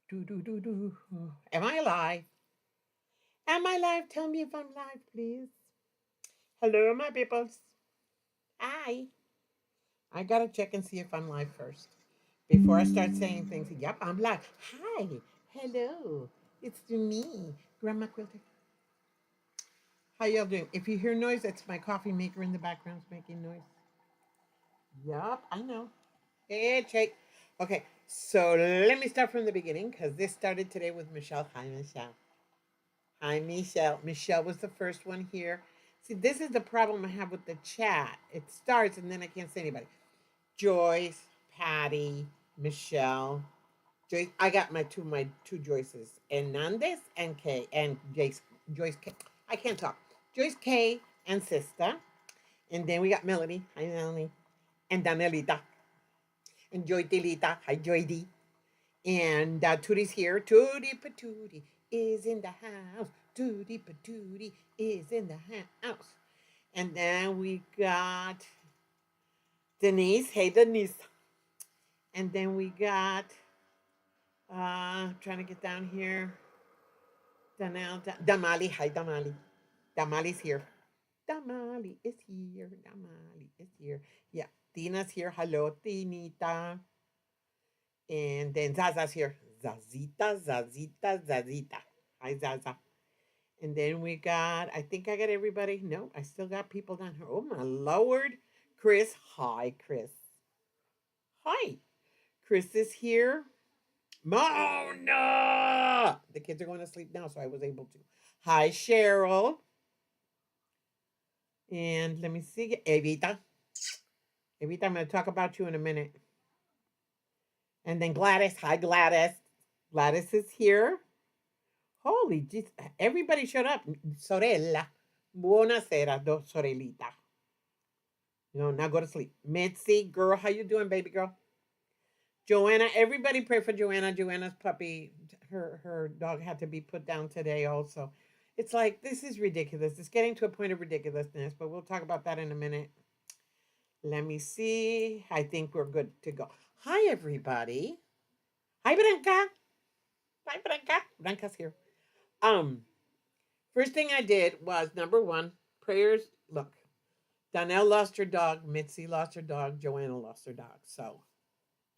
do, do, do, do. Am I alive? Am I live? Tell me if I'm live, please. Hello, my peoples. Hi. I gotta check and see if I'm live first before I start saying things. Yep, I'm live. Hi. Hello. It's me, Grandma Quilter. How y'all doing? If you hear noise, that's my coffee maker in the background making noise. Yup, I know. Hey, shake. Okay, so let me start from the beginning because this started today with Michelle. Hi, Michelle. Hi, Michelle. Michelle was the first one here. See, this is the problem I have with the chat. It starts and then I can't say anybody. Joyce, Patty, Michelle, Joyce. I got my two Joyces, Hernandez and K and Joyce K. I can't talk. Joyce K and Sister, and then we got Melody. Hi, Melody, and Danielita and Joy Delita. Hi, Joy D. And Tootie's here. Tootie Patootie is in the house. Tootie Patootie is in the house. And then we got Denise. Hey, Denise. And then we got, trying to get down here. Damali. Hi, Damali. Damali's here. Damali is here. Damali is here. Yeah. Tina's here. Hello, Tinita. And then Zaza's here. Zazita, Zazita, Zazita. Hi, Zaza. And then we got, I think I got everybody. No, I still got people down here. Oh, my Lord. Chris. Hi, Chris. Hi. Chris is here. Mona! The kids are going to sleep now, so I was able to. Hi, Cheryl. And let me see. Evita. Evita, I'm going to talk about you in a minute. And then Gladys. Hi, Gladys. Gladys is here. Holy jeez. Everybody showed up. Sorella. Buonasera, sorellita. No, now go to sleep. Mitzi, girl, how you doing, baby girl? Joanna, everybody pray for Joanna. Joanna's puppy, her dog had to be put down today also. It's like, this is ridiculous. It's getting to a point of ridiculousness, but we'll talk about that in a minute. Let me see. I think we're good to go. Hi, everybody. Hi, Branca. Hi, Branca. Branca's here. Um, First thing I did was number one, prayers. Look, Donnell lost her dog, Mitzi lost her dog, Joanna lost her dog. So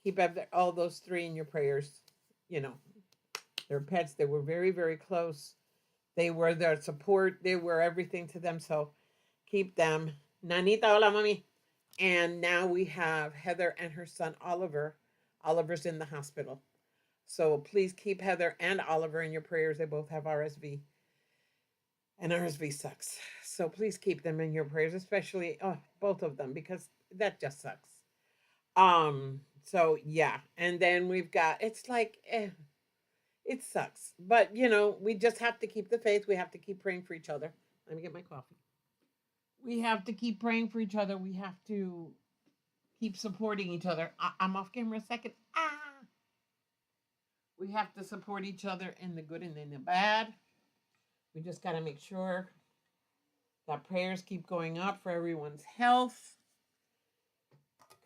keep all those three in your prayers. You know, they're pets. They were very, very close. They were their support. They were everything to them. So keep them. Nanita, hola, mommy. And now we have Heather and her son Oliver. Oliver's in the hospital. So please keep Heather and Oliver in your prayers. They both have RSV. And RSV sucks. So please keep them in your prayers, especially both of them, because that just sucks. So yeah. And then we've got, it's like, it sucks. But we just have to keep the faith. We have to keep praying for each other. Let me get my coffee. We have to keep praying for each other. We have to keep supporting each other. I'm off camera a second. We have to support each other in the good and in the bad. We just got to make sure that prayers keep going up for everyone's health,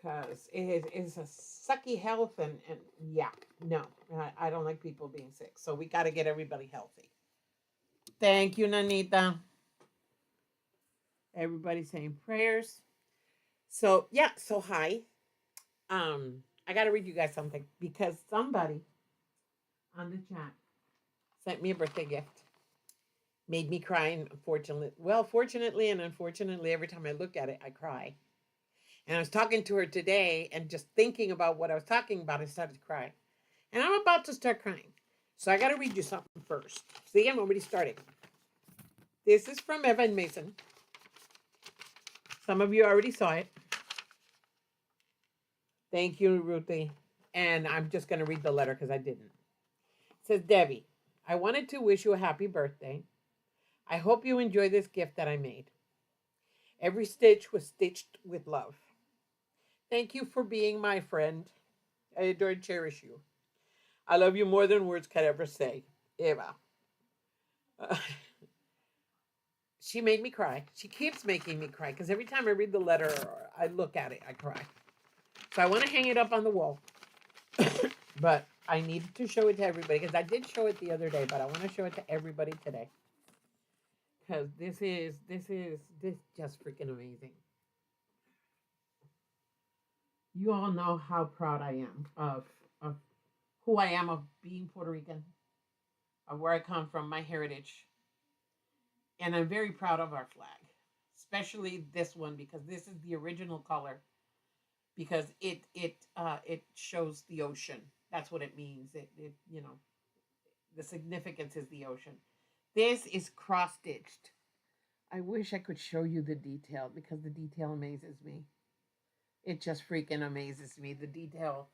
because it is a sucky health. And yeah, no, I don't like people being sick. So we got to get everybody healthy. Thank you, Nanita. Everybody saying prayers. So yeah, so hi. I got to read you guys something because somebody on the chat sent me a birthday gift. Made me cry, and fortunately and unfortunately, every time I look at it, I cry. And I was talking to her today, and just thinking about what I was talking about, I started to cry. And I'm about to start crying. So I got to read you something first. See, I'm already starting. This is from Evan Mason. Some of you already saw it. Thank you, Ruthie. And I'm just going to read the letter because I didn't. It says, Debbie, I wanted to wish you a happy birthday. I hope you enjoy this gift that I made. Every stitch was stitched with love. Thank you for being my friend. I adore and cherish you. I love you more than words could ever say. Eva. Uh, she made me cry. She keeps making me cry because every time I read the letter or I look at it, I cry. So I want to hang it up on the wall. But I needed to show it to everybody because I did show it the other day, but I want to show it to everybody today because this just freaking amazing. You all know how proud I am of who I am, of being Puerto Rican, of where I come from, my heritage, and I'm very proud of our flag, especially this one because this is the original color because it shows the ocean. That's what it means. It the significance is the ocean. This is cross stitched. I wish I could show you the detail because the detail amazes me. It just freaking amazes me. The detail,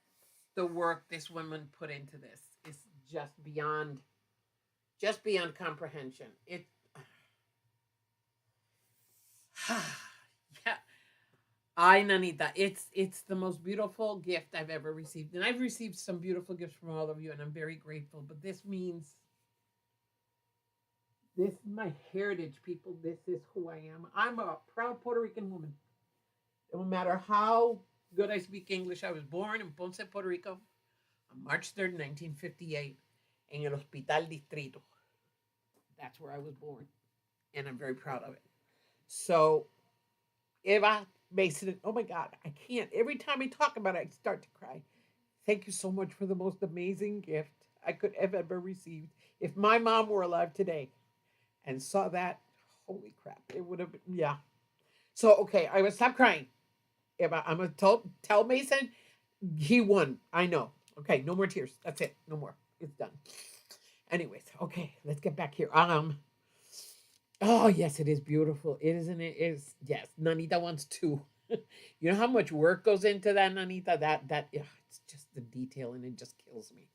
the work this woman put into this is just beyond comprehension. It, yeah, I Nanita, it's the most beautiful gift I've ever received, and I've received some beautiful gifts from all of you, and I'm very grateful. But this means this is my heritage, people. This is who I am. I'm a proud Puerto Rican woman. No matter how good I speak English, I was born in Ponce, Puerto Rico, on March 3rd, 1958, in el Hospital Distrito. That's where I was born, and I'm very proud of it. So, Eva Mason, oh my God, I can't. Every time I talk about it, I start to cry. Thank you so much for the most amazing gift I could have ever received. If my mom were alive today and saw that, holy crap, it would have been, yeah. So, okay, I would stop crying. Eva, I'm going to tell Mason he won. I know. Okay, no more tears. That's it. No more. It's done. Anyways, okay, let's get back here. Oh yes, it is beautiful. It isn't it is yes. Nanita wants two. You know how much work goes into that, Nanita? That ugh, it's just the detail and it just kills me.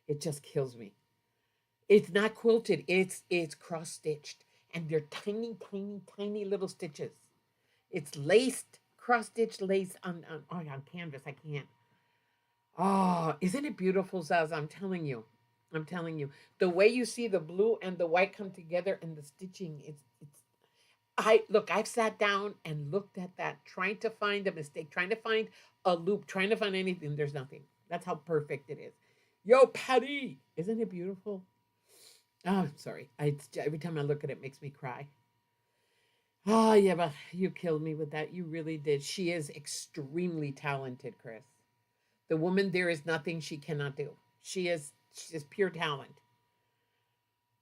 It just kills me. It's not quilted. It's cross stitched, and they're tiny, tiny, tiny little stitches. It's laced, cross stitched lace on canvas. I can't. Oh, isn't it beautiful, Zaz? I'm telling you. I'm telling you. The way you see the blue and the white come together and the stitching, it's I look, I've sat down and looked at that, trying to find a mistake, trying to find a loop, trying to find anything. There's nothing. That's how perfect it is. Yo, Patty, isn't it beautiful? Oh, I'm sorry. Every time I look at it, makes me cry. Oh, yeah, but you killed me with that. You really did. She is extremely talented, Chris. The woman, there is nothing she cannot do. She is pure talent.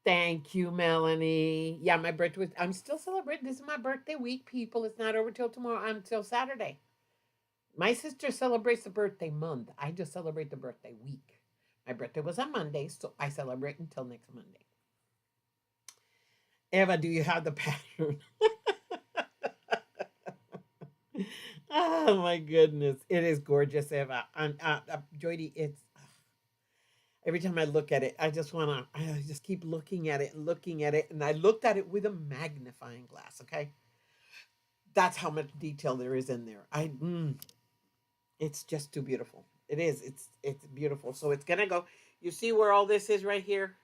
Thank you, Melanie. Yeah, my birthday was. I'm still celebrating. This is my birthday week, people. It's not over till tomorrow. Until Saturday. My sister celebrates the birthday month. I just celebrate the birthday week. My birthday was on Monday, so I celebrate until next Monday. Eva, do you have the pattern? Oh my goodness, it is gorgeous, Eva. And Jody, it's every time I look at it, I just keep looking at it and looking at it. And I looked at it with a magnifying glass. Okay. That's how much detail there is in there. It's just too beautiful. It is. It's beautiful. So it's going to go. You see where all this is right here?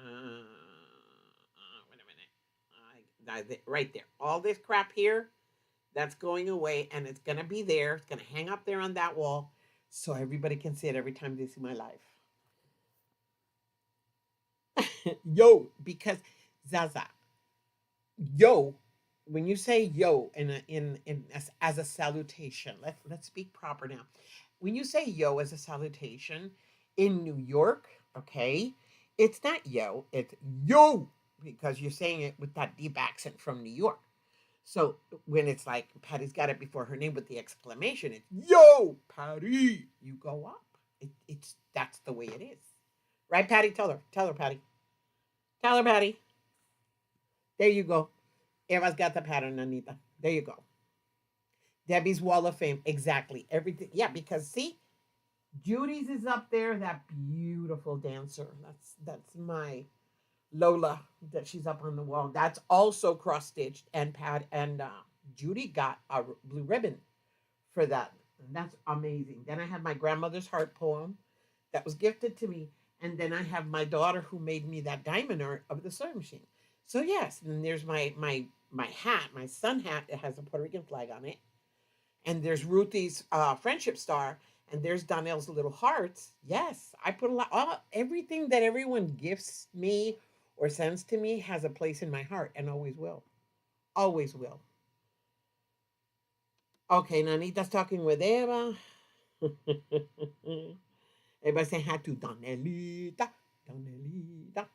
Wait a minute. Right there. All this crap here, that's going away and it's going to be there. It's going to hang up there on that wall so everybody can see it every time they see my life. Yo, because Zaza, yo, when you say yo as a salutation, let's speak proper now. When you say yo as a salutation in New York, okay, it's not yo, it's yo because you're saying it with that deep accent from New York. So when it's like Patty's got it before her name with the exclamation, it's yo, Patty. You go up. It's that's the way it is, right, Patty? Tell her, Patty. Tell her, Patty. There you go. Eva's got the pattern, Anita. There you go. Debbie's Wall of Fame. Exactly. Everything. Yeah, because see, Judy's is up there. That beautiful dancer. That's my Lola. That she's up on the wall. That's also cross stitched and pad. And Judy got a blue ribbon for that. And that's amazing. Then I have my grandmother's heart poem that was gifted to me. And then I have my daughter who made me that diamond art of the sewing machine. So yes, and there's my hat, my sun hat. It has a Puerto Rican flag on it. And there's Ruthie's friendship star. And there's Donnell's little hearts. Yes, I put a lot. Everything that everyone gifts me or sends to me has a place in my heart and always will. Always will. Okay, Nanita's talking with Eva. Everybody saying hi to Donelita. Donelita.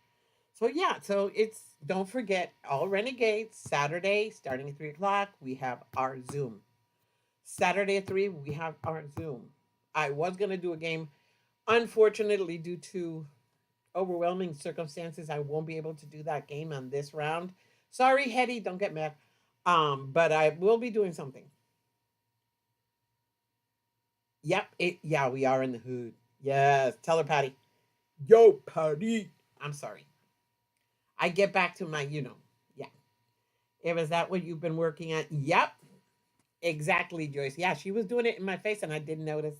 So yeah, so it's don't forget all renegades Saturday starting at 3 o'clock. We have our Zoom. Saturday at 3 we have our Zoom. I was gonna do a game, unfortunately due to overwhelming circumstances. I won't be able to do that game on this round. Sorry, Hetty, don't get mad. But I will be doing something. Yep, yeah, we are in the hood. Yes, tell her, Patty. Yo, Patty. I'm sorry. I get back to my, yeah. Is that what you've been working at? Yep, exactly, Joyce. Yeah, she was doing it in my face and I didn't notice.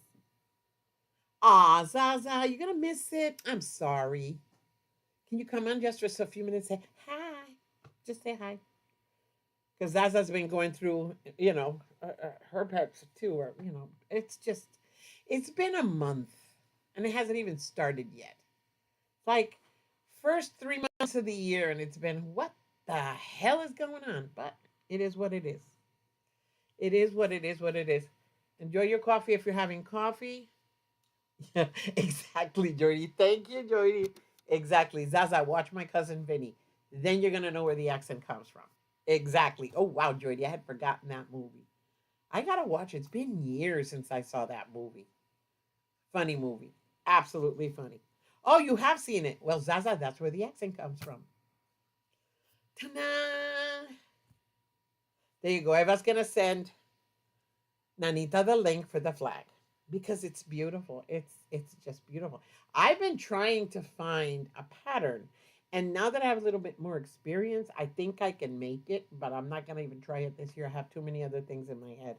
Aw, Zaza, you're gonna miss it. I'm sorry. Can you come on just for a few minutes? Say hi. Just say hi. Because Zaza's been going through, her pets too, or it's been a month, and it hasn't even started yet. Like first 3 months of the year, and it's been what the hell is going on? But it is what it is. It is what it is. What it is. Enjoy your coffee if you're having coffee. Yeah, exactly, Jordy. Thank you, Jordy. Exactly, Zaza. Watch my cousin Vinny. Then you're gonna know where the accent comes from. Exactly. Oh wow, Jordy, I had forgotten that movie. I gotta watch it. It's been years since I saw that movie. Funny movie. Absolutely funny. Oh, you have seen it. Well, Zaza, that's where the accent comes from. Ta-da! There you go. I was gonna send Nanita the link for the flag because it's beautiful. It's just beautiful. I've been trying to find a pattern, and now that I have a little bit more experience, I think I can make it. But I'm not gonna even try it this year. I have too many other things in my head.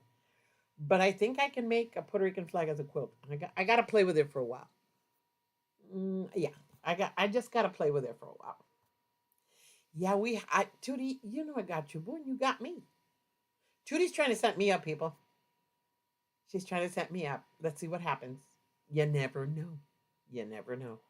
But I think I can make a Puerto Rican flag as a quilt. I got to play with it for a while. Yeah, I just got to play with it for a while. Yeah, Tootie, I got you, boy. You got me. Tootie's trying to set me up, people. She's trying to set me up. Let's see what happens. You never know. You never know.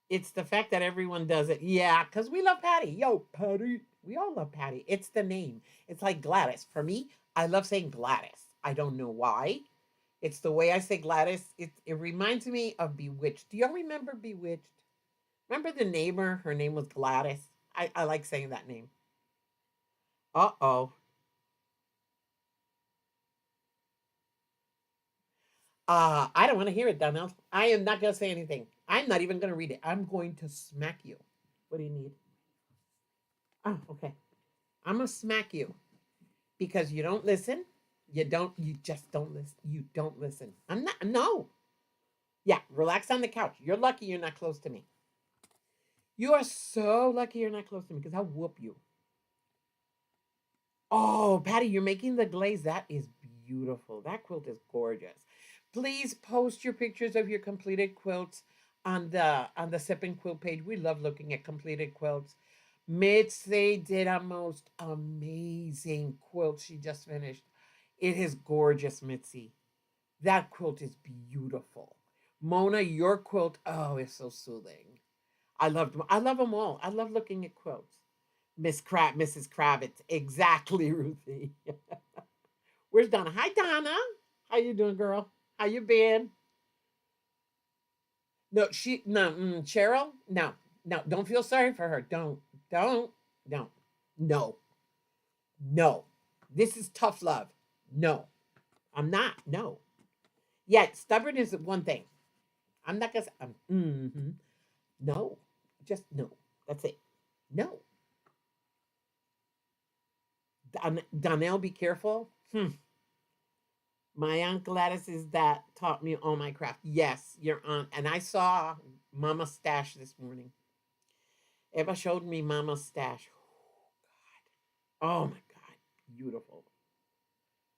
It's the fact that everyone does it. Yeah, because we love Patty. Yo, Patty. We all love Patty. It's the name. It's like Gladys. For me, I love saying Gladys. I don't know why. It's the way I say Gladys. It reminds me of Bewitched. Do y'all remember Bewitched? Remember the neighbor? Her name was Gladys. I like saying that name. Uh oh. I don't want to hear it, Donnell. I am not going to say anything. I'm not even going to read it. I'm going to smack you. What do you need? Oh, okay. I'm going to smack you because you don't listen. You just don't listen. You don't listen. I'm not, no. Yeah, relax on the couch. You're lucky you're not close to me. You are so lucky you're not close to me because I'll whoop you. Oh, Patty, you're making the glaze. That is beautiful. That quilt is gorgeous. Please post your pictures of your completed quilts on the Sip and Quilt page. We love looking at completed quilts. Mitzi did a most amazing quilt she just finished. It is gorgeous, Mitzi. That quilt is beautiful. Mona, your quilt, oh, it's so soothing. I love them all. I love looking at quilts. Mrs. Kravitz. Exactly, Ruthie. Where's Donna? Hi, Donna. How you doing, girl? How you been? No, Cheryl. No, no. Don't feel sorry for her. Don't, don't. No, no. This is tough love. No, I'm not. No. Yeah, stubborn is one thing. I'm not gonna. No, just no. That's it. No. Donnell, be careful. My aunt Gladys is that taught me all my craft. Yes, your aunt. And I saw Mama's stash this morning. Eva showed me Mama's stash. Oh my God. Beautiful.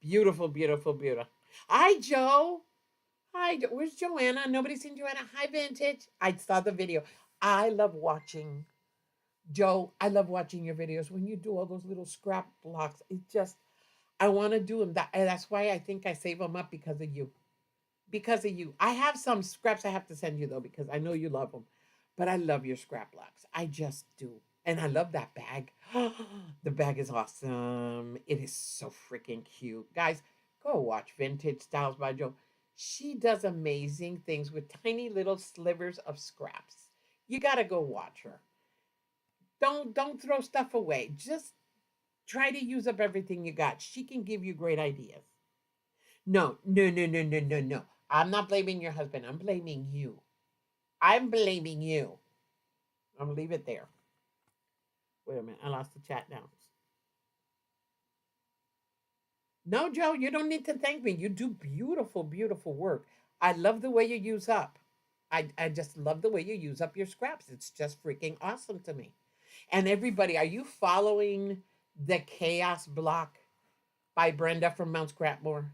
Beautiful, beautiful, beautiful. Hi, Joe. Hi, where's Joanna? Nobody's seen Joanna. Hi, Vintage. I saw the video. I love watching, Joe, I love watching your videos when you do all those little scrap blocks. It just, I want to do them. That's why I think I save them up because of you. Because of you. I have some scraps I have to send you though because I know you love them. But I love your scrap blocks. I just do. And I love that bag. The bag is awesome. It is so freaking cute. Guys, go watch Vintage Styles by Joe. She does amazing things with tiny little slivers of scraps. You got to go watch her. Don't throw stuff away. Just try to use up everything you got. She can give you great ideas. No, no, no, no, no, no, no. I'm not blaming your husband. I'm blaming you. I'm blaming you. I'm gonna leave it there. Wait a minute. I lost the chat now. No, Joe, you don't need to thank me. You do beautiful, beautiful work. I love the way you use up. I just love the way you use up your scraps. It's just freaking awesome to me. And everybody, are you following the Chaos Block by Brenda from Mount Scrapmore?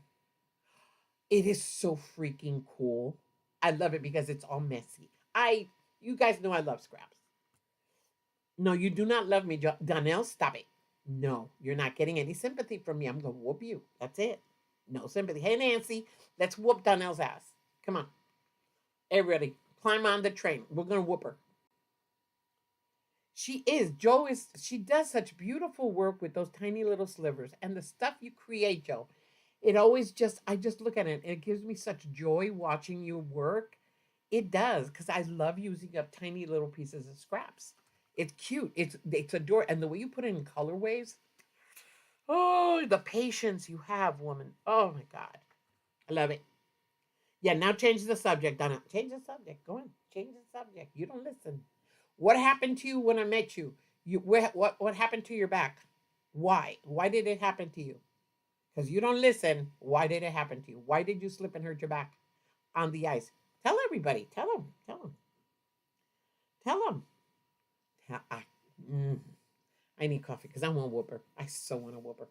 It is so freaking cool. I love it because it's all messy. You guys know I love scraps. No, you do not love me, Donnell. Stop it. No, you're not getting any sympathy from me. I'm going to whoop you. That's it. No sympathy. Hey, Nancy, let's whoop Donnell's ass. Come on. Everybody, climb on the train. We're going to whoop her. She is. Joe is. She does such beautiful work with those tiny little slivers. And the stuff you create, Joe, it always just, I just look at it and it gives me such joy watching you work. It does, because I love using up tiny little pieces of scraps. It's cute. It's adorable. And the way you put it in colorways, oh, the patience you have, woman. Oh my God. I love it. Yeah, now change the subject, Donna. Change the subject. Go on. Change the subject. You don't listen. What happened to you when I met you? What happened to your back? Why? Why did it happen to you? Because you don't listen. Why did it happen to you? Why did you slip and hurt your back on the ice? Tell everybody. Tell them. Tell them. Tell them. I, mm, I need coffee because I want to whoop her. I so want to whoop her.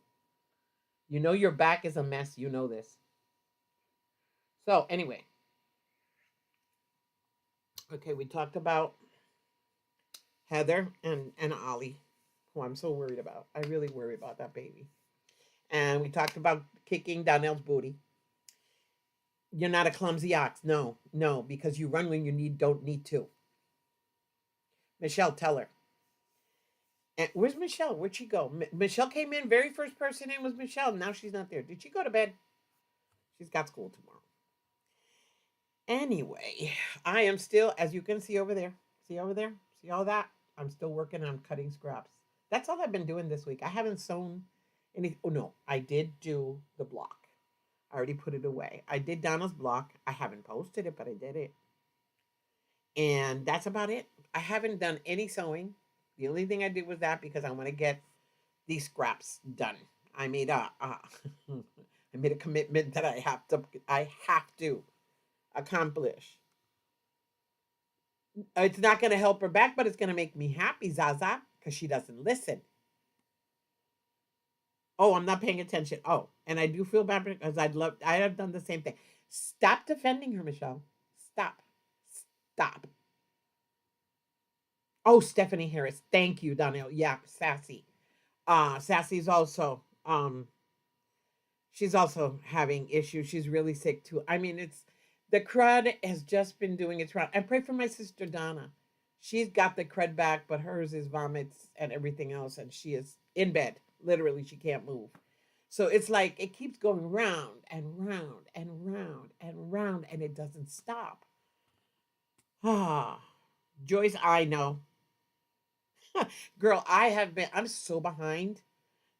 You know your back is a mess. You know this. So anyway, okay, we talked about Heather and Ollie, who I'm so worried about. I really worry about that baby. And we talked about kicking Donnell's booty. You're not a clumsy ox. No, no, because you run when you don't need to. Michelle, tell her. And where's Michelle? Where'd she go? Michelle came in. Very first person in was Michelle. Now she's not there. Did she go to bed? She's got school tomorrow. Anyway, I am still, as you can see over there. See over there? See all that? I'm still working on cutting scraps. That's all I've been doing this week. I haven't sewn any. Oh no, I did do the block. I already put it away. I did Donna's block. I haven't posted it, but I did it. And that's about it. I haven't done any sewing. The only thing I did was that because I want to get these scraps done. I made a I made a commitment that I have to accomplish. It's not going to help her back, but it's going to make me happy, Zaza, because she doesn't listen. Oh, I'm not paying attention. Oh, and I do feel bad because I have done the same thing. Stop defending her, Michelle. Stop. Stop. Oh, Stephanie Harris. Thank you, Donnell. Yeah, Sassy. Sassy's also she's also having issues. She's really sick too. I mean, it's the crud has just been doing its round. And pray for my sister Donna. She's got the crud back, but hers is vomits and everything else, and she is in bed. Literally, she can't move. So it's like it keeps going round and round and round and round, and it doesn't stop. Ah, Joyce, I know. Girl, I'm so behind.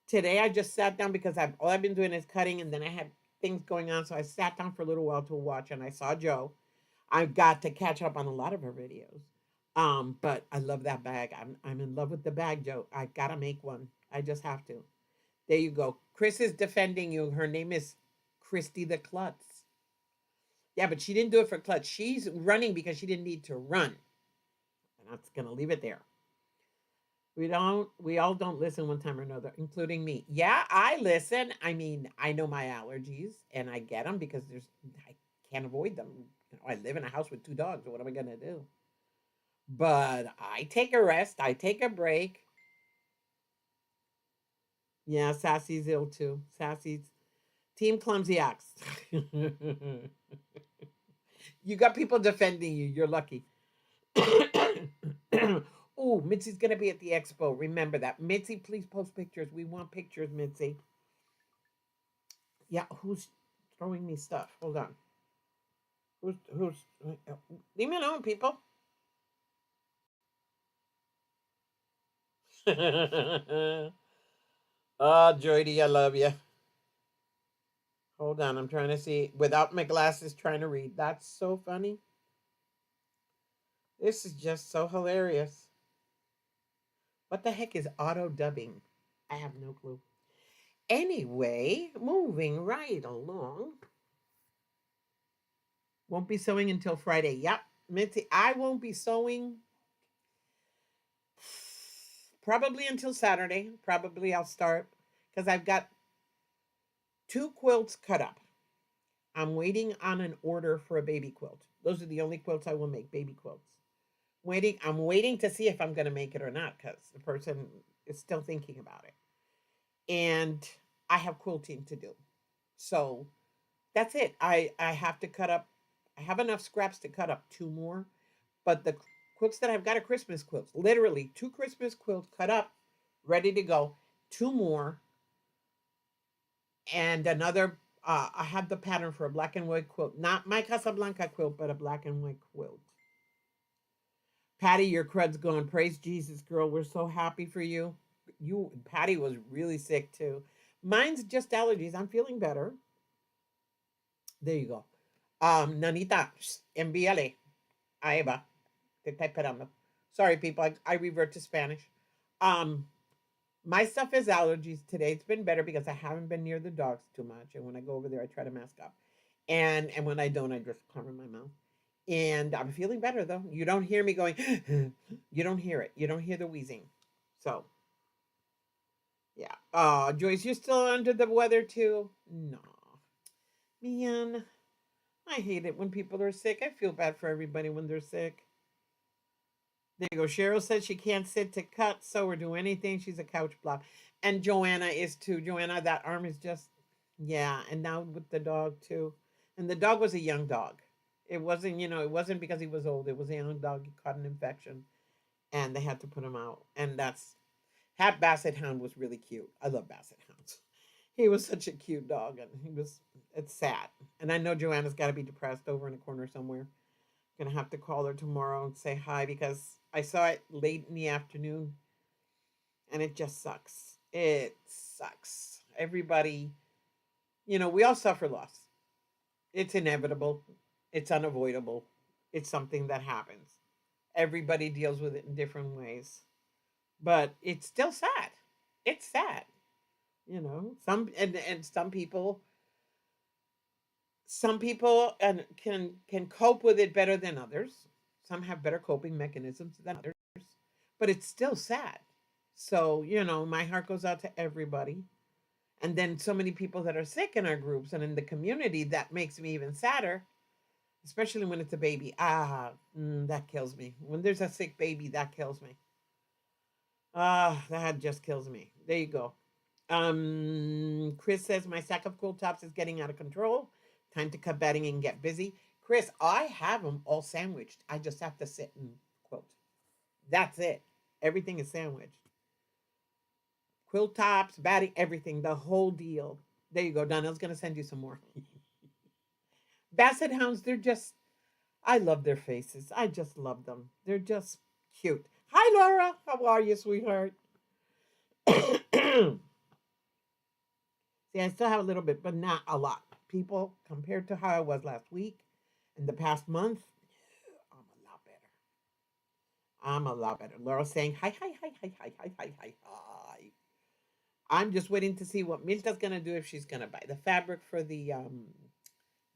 Today I just sat down because all I've been doing is cutting and then I had things going on. So I sat down for a little while to watch and I saw Joe. I've got to catch up on a lot of her videos. But I love that bag. I'm in love with the bag, Joe. I gotta make one. I just have to. There you go. Chris is defending you. Her name is Christy the Klutz. Yeah, but she didn't do it for Klutz. She's running because she didn't need to run. And I'm gonna leave it there. We all don't listen one time or another, including me. Yeah, I listen. I mean, I know my allergies and I get them because I can't avoid them. I live in a house with two dogs. What am I going to do? But I take a rest, I take a break. Yeah, Sassy's ill too. Sassy's Team Clumsy Axe. You got people defending you. You're lucky. Oh, Mitzi's gonna be at the expo. Remember that. Mitzi, please post pictures. We want pictures, Mitzi. Yeah, who's throwing me stuff? Hold on. Who's leave me alone, people. Oh, Joydy, I love you. Hold on, I'm trying to see without my glasses trying to read. That's so funny. This is just so hilarious. What the heck is auto dubbing? I have no clue. Anyway, moving right along. Won't be sewing until Friday. Yep. Mitzi, I won't be sewing probably until Saturday. Probably I'll start because I've got two quilts cut up. I'm waiting on an order for a baby quilt. Those are the only quilts I will make, baby quilts. I'm waiting to see if I'm going to make it or not because the person is still thinking about it. And I have quilting to do. So that's it. I have to cut up. I have enough scraps to cut up two more, but the quilts that I've got are Christmas quilts. Literally two Christmas quilts cut up, ready to go. Two more, and another. I have the pattern for a black and white quilt, not my Casablanca quilt, but a black and white quilt. Patty, your crud's gone. Praise Jesus, girl. We're so happy for you. Patty was really sick too. Mine's just allergies. I'm feeling better. There you go. Nanita, envíale. Ahí va. Te está esperando. Sorry, people. I revert to Spanish. Um, my stuff is allergies today. It's been better because I haven't been near the dogs too much. And when I go over there, I try to mask up. And when I don't, I just cover my mouth. And I'm feeling better though. You don't hear me going, you don't hear it. You don't hear the wheezing. So, yeah. Joyce, you're still under the weather too? No. Man, I hate it when people are sick. I feel bad for everybody when they're sick. There you go. Cheryl said she can't sit to cut, sew, or do anything. She's a couch blob. And Joanna is too. Joanna, that arm is just, yeah. And now with the dog too. And the dog was a young dog. It wasn't, it wasn't because he was old. It was a young dog. He caught an infection and they had to put him out. And Hat Basset Hound was really cute. I love Basset Hounds. He was such a cute dog and it's sad. And I know Joanna's got to be depressed over in a corner somewhere. Gonna have to call her tomorrow and say hi because I saw it late in the afternoon and it just sucks. It sucks. Everybody, we all suffer loss. It's inevitable. It's unavoidable. It's something that happens. Everybody deals with it in different ways. But it's still sad. It's sad. And some people and can cope with it better than others. Some have better coping mechanisms than others, but it's still sad. So, my heart goes out to everybody. And then so many people that are sick in our groups and in the community, that makes me even sadder, especially when it's a baby. That kills me. When there's a sick baby, that kills me. That just kills me. There you go. Chris says my stack of cool tops is getting out of control. Time to cut batting and get busy. Chris, I have them all sandwiched. I just have to sit and quilt. That's it. Everything is sandwiched. Quilt tops, batting, everything, the whole deal. There you go. Donnell's gonna send you some more. Basset hounds, they're just I love their faces. I just love them. They're just cute. Hi Laura. How are you, sweetheart? See, I still have a little bit, but not a lot. People, compared to how I was last week and the past month, I'm a lot better. I'm a lot better. Laura's saying, hi, hi, hi, hi, hi, hi, hi, hi, hi. I'm just waiting to see what Milta's going to do if she's going to buy the fabric for the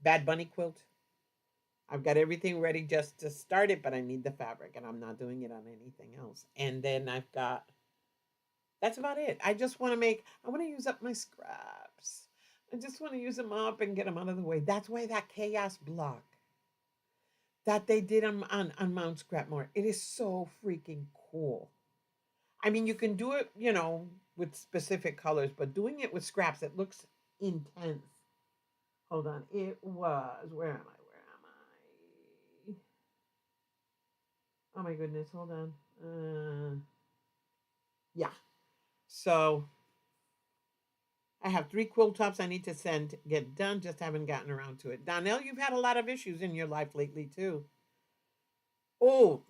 Bad Bunny quilt. I've got everything ready just to start it, but I need the fabric and I'm not doing it on anything else. And then that's about it. I want to use up my scraps. I just want to use them up and get them out of the way. That's why that chaos block that they did on Mount Scrapmore, it is so freaking cool. I mean, you can do it, with specific colors, but doing it with scraps, it looks intense. Hold on. It was, where am I? Where am I? Oh my goodness, hold on. Yeah. So I have 3 quilt tops I need to get done, just haven't gotten around to it. Donnell, you've had a lot of issues in your life lately too. Oh,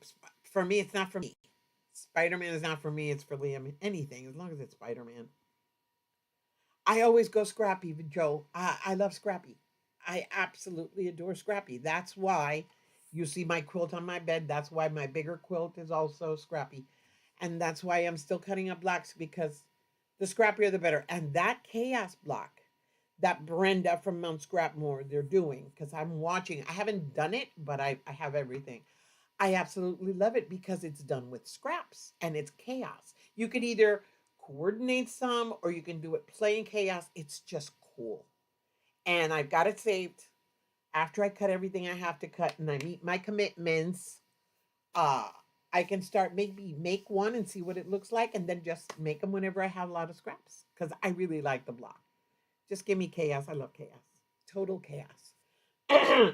for me, it's not for me. Spider Man is not for me, it's for Liam. Anything, as long as it's Spider Man. I always go Scrappy, Joe. I love Scrappy. I absolutely adore Scrappy. That's why you see my quilt on my bed. That's why my bigger quilt is also Scrappy. And that's why I'm still cutting up blocks, because the scrappier the better. And that chaos block that Brenda from Mount Scrapmore they're doing, because I'm watching. I haven't done it, but I have everything. I absolutely love it because it's done with scraps and it's chaos. You could either coordinate some or you can do it plain chaos. It's just cool. And I've got it saved. After I cut everything I have to cut and I meet my commitments, uh, I can start maybe make one and see what it looks like, and then just make them whenever I have a lot of scraps because I really like the block. Just give me chaos. I love chaos. Total chaos.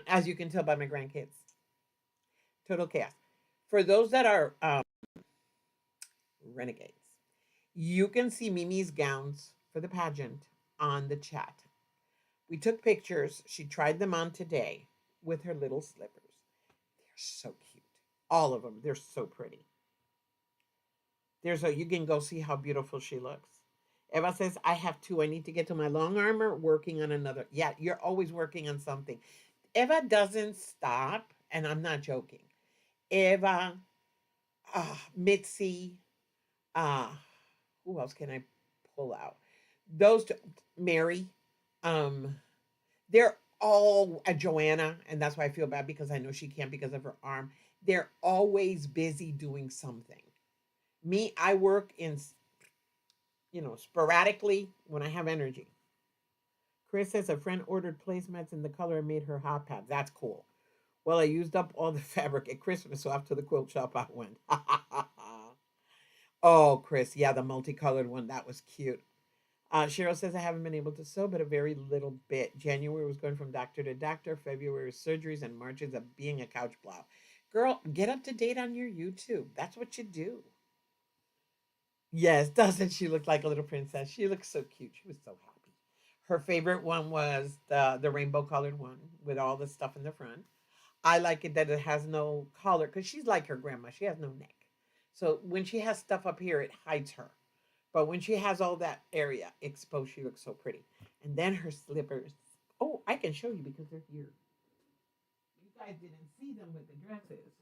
As you can tell by my grandkids. Total chaos. For those that are renegades, you can see Mimi's gowns for the pageant on the chat. We took pictures. She tried them on today with her little slippers. They're so cute. All of them. They're so pretty. You can go see how beautiful she looks. Eva says, I have two. I need to get to my long armor, working on another. Yeah, you're always working on something. Eva doesn't stop, and I'm not joking. Eva, Mitzi, uh, who else can I pull out? Those two, Mary, um, they're all Joanna, and that's why I feel bad because I know she can't because of her arm. They're always busy doing something. Me, I work in, sporadically when I have energy. Chris says a friend ordered placemats in the color and made her hot pads. That's cool. Well, I used up all the fabric at Christmas, so off to the quilt shop I went. Oh, Chris, yeah, the multicolored one. That was cute. Cheryl says, I haven't been able to sew, but a very little bit. January was going from doctor to doctor, February was surgeries, and March is being a couch blow. Girl, get up to date on your YouTube. That's what you do. Yes, doesn't she look like a little princess? She looks so cute. She was so happy. Her favorite one was the rainbow colored one with all the stuff in the front. I like it that it has no collar because she's like her grandma. She has no neck. So when she has stuff up here, it hides her. But when she has all that area exposed, she looks so pretty. And then her slippers. Oh, I can show you because they're here. You guys didn't see them with the dresses.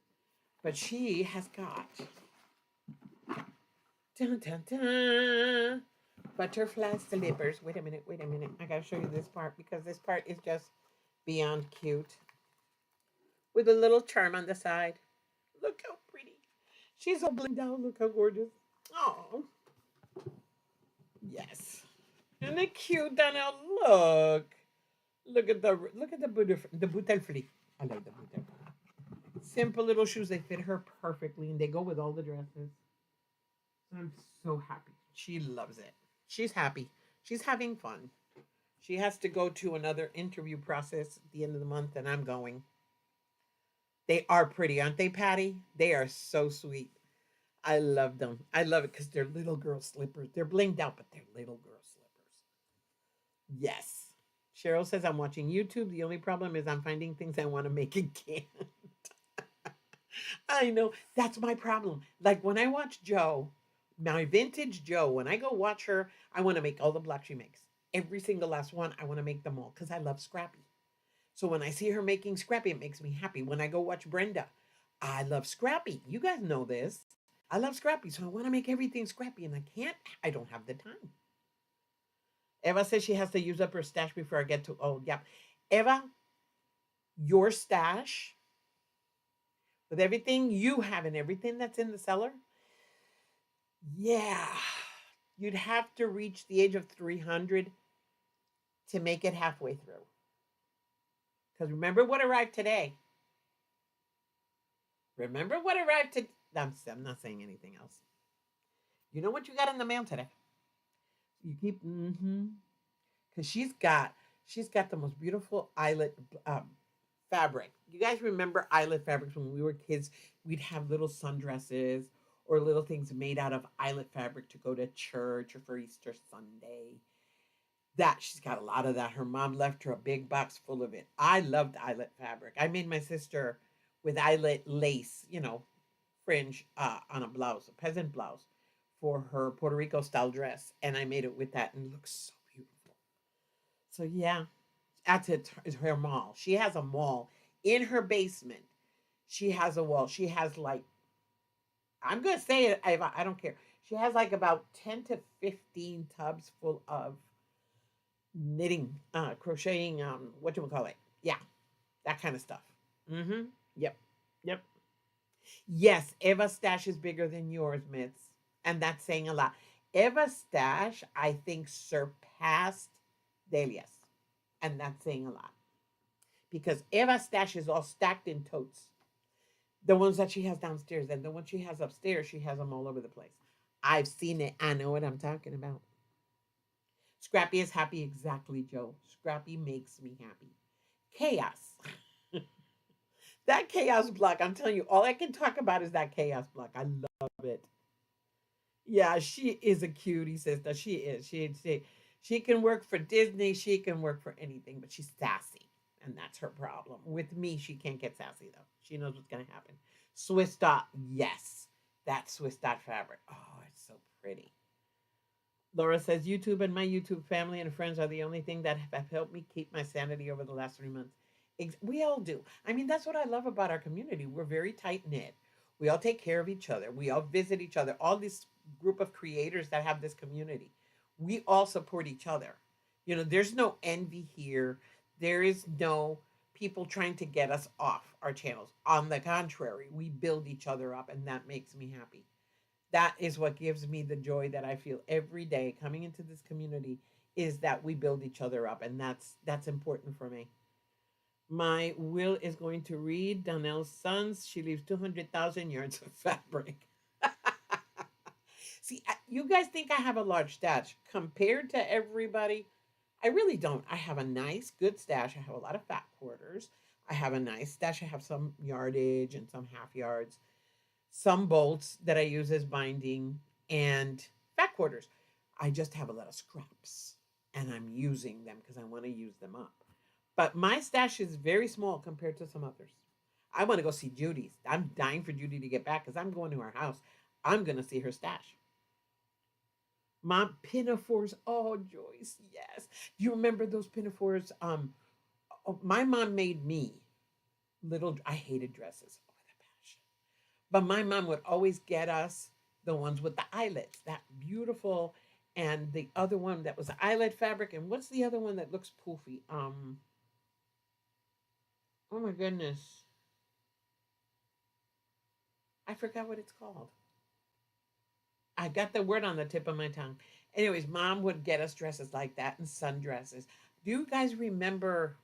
But she has got dun, dun, dun, butterfly slippers. Wait a minute, wait a minute. I gotta show you this part because this part is just beyond cute. With a little charm on the side. Look how pretty. She's all blinged out. Look how gorgeous. Oh, yes. Isn't it cute, Donnell? Look. Look at the bouteille. I like the bouteille. Simple little shoes. They fit her perfectly, and they go with all the dresses. I'm so happy. She loves it. She's happy. She's having fun. She has to go to another interview process at the end of the month, and I'm going. They are pretty, aren't they, Patty? They are so sweet. I love them. I love it because they're little girl slippers. They're blinged out, but they're little girl slippers. Yes. Cheryl says, I'm watching YouTube. The only problem is I'm finding things I want to make again. I know. That's my problem. Like when I watch Joe, my vintage Joe, when I go watch her, I want to make all the blocks she makes. Every single last one, I want to make them all because I love Scrappy. So when I see her making Scrappy, it makes me happy. When I go watch Brenda, I love Scrappy. You guys know this. I love Scrappy, so I want to make everything Scrappy, and I can't. I don't have the time. Eva says she has to use up her stash before I get to. Oh, yeah. Eva, your stash with everything you have and everything that's in the cellar, yeah, you'd have to reach the age of 300 to make it halfway through. Because remember what arrived today. Remember what arrived to. I'm not saying anything else. You know what you got in the mail today? You keep because she's got the most beautiful eyelet fabric. You guys remember eyelet fabrics when we were kids? We'd have little sundresses or little things made out of eyelet fabric to go to church or for Easter Sunday. That she's got a lot of that. Her mom left her a big box full of it. I loved eyelet fabric. I made my sister with eyelet lace, fringe on a blouse, a peasant blouse for her Puerto Rico style dress, and I made it with that, and it looks so beautiful. So yeah, that's it. Is her mall. She has a mall in her basement. She has a wall. She has like, I'm gonna say it. I don't care. She has like about 10 to 15 tubs full of knitting, crocheting, what you call it? Yeah, that kind of stuff. Mm-hmm. Yep. Yep. Yes, Eva's stash is bigger than yours, Mitz. And that's saying a lot. Eva's stash, I think, surpassed Delia's. And that's saying a lot. Because Eva's stash is all stacked in totes. The ones that she has downstairs and the ones she has upstairs, she has them all over the place. I've seen it. I know what I'm talking about. Scrappy is happy, exactly, Joe. Scrappy makes me happy. Chaos. That chaos block, I'm telling you, all I can talk about is that chaos block. I love it. Yeah, she is a cutie sister. She is. She can work for Disney. She can work for anything, but she's sassy, and that's her problem. With me, she can't get sassy though. She knows what's gonna happen. Swiss dot, yes, that Swiss dot fabric. Oh, it's so pretty. Laura says YouTube and my YouTube family and friends are the only thing that have helped me keep my sanity over the last 3 months. We all do. I mean, that's what I love about our community. We're very tight knit. We all take care of each other. We all visit each other. All this group of creators that have this community, we all support each other. There's no envy here. There is no people trying to get us off our channels. On the contrary, we build each other up, and that makes me happy. That is what gives me the joy that I feel every day coming into this community, is that we build each other up, and that's important for me. My will is going to read Donnell's sons. She leaves 200,000 yards of fabric. See, you guys think I have a large stash compared to everybody. I really don't. I have a nice, good stash. I have a lot of fat quarters. I have a nice stash. I have some yardage and some half yards, some bolts that I use as binding, and fat quarters. I just have a lot of scraps, and I'm using them because I want to use them up. But my stash is very small compared to some others. I want to go see Judy's. I'm dying for Judy to get back because I'm going to her house. I'm going to see her stash. Mom, pinafores. Oh, Joyce, yes. Do you remember those pinafores? My mom made me little. I hated dresses. Oh, the passion. But my mom would always get us the ones with the eyelets, that beautiful, and the other one that was eyelet fabric. And what's the other one that looks poofy? Oh my goodness, I forgot what it's called. I got the word on the tip of my tongue. Anyways, mom would get us dresses like that and sundresses. Do you guys remember?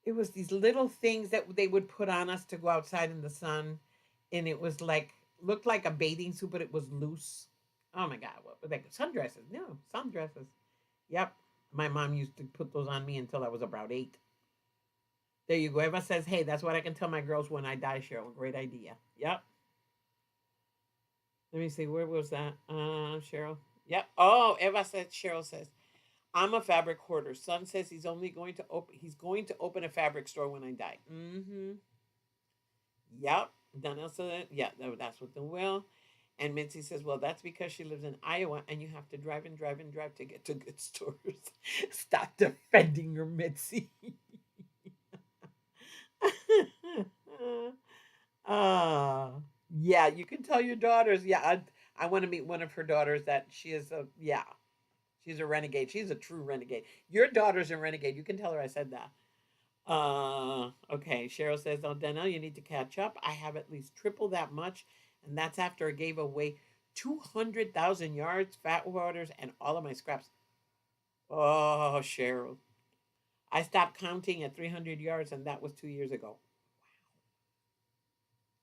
It was these little things that they would put on us to go outside in the sun, and it was like, looked like a bathing suit, but it was loose. Oh my god, what were they? Sundresses? No, sundresses. Yep, my mom used to put those on me until I was about 8. There you go. Eva says, "Hey, that's what I can tell my girls when I die." Cheryl, great idea. Yep. Let me see. Where was that? Cheryl. Yep. Oh, Eva said. Cheryl says, "I'm a fabric hoarder. Son says he's only going to open. He's going to open a fabric store when I die." Mm-hmm. Yep. Donnell said, "Yeah, that's what the will." And Mitzi says, "Well, that's because she lives in Iowa, and you have to drive and drive and drive to get to good stores." Stop defending your Mitzi. uh yeah, you can tell your daughters. Yeah, I want to meet one of her daughters. That she is a, yeah, she's a renegade. She's a true renegade. Your daughter's a renegade. You can tell her I said that. Okay. Cheryl says, "Oh, Danielle, you need to catch up. I have at least triple that much, and that's after I gave away 200,000 yards, fat waters, and all of my scraps." Oh, Cheryl, I stopped counting at 300 yards, and that was 2 years ago.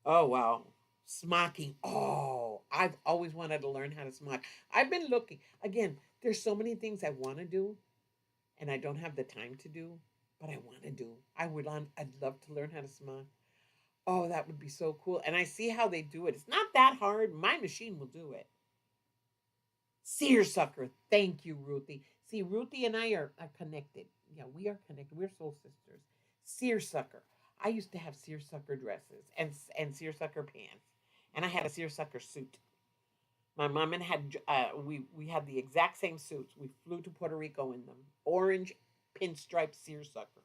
Oh wow. Smocking. Oh, I've always wanted to learn how to smock. I've been looking. Again, there's so many things I want to do and I don't have the time to do, but I want to do. I'd love to learn how to smock. Oh, that would be so cool. And I see how they do it. It's not that hard. My machine will do it. Seersucker. Thank you, Ruthie. See, Ruthie and I are connected. Yeah, we are connected. We're soul sisters. Seersucker. I used to have seersucker dresses and seersucker pants, and I had a seersucker suit. My mom and had we had the exact same suits. We flew to Puerto Rico in them. Orange pinstripe seersucker.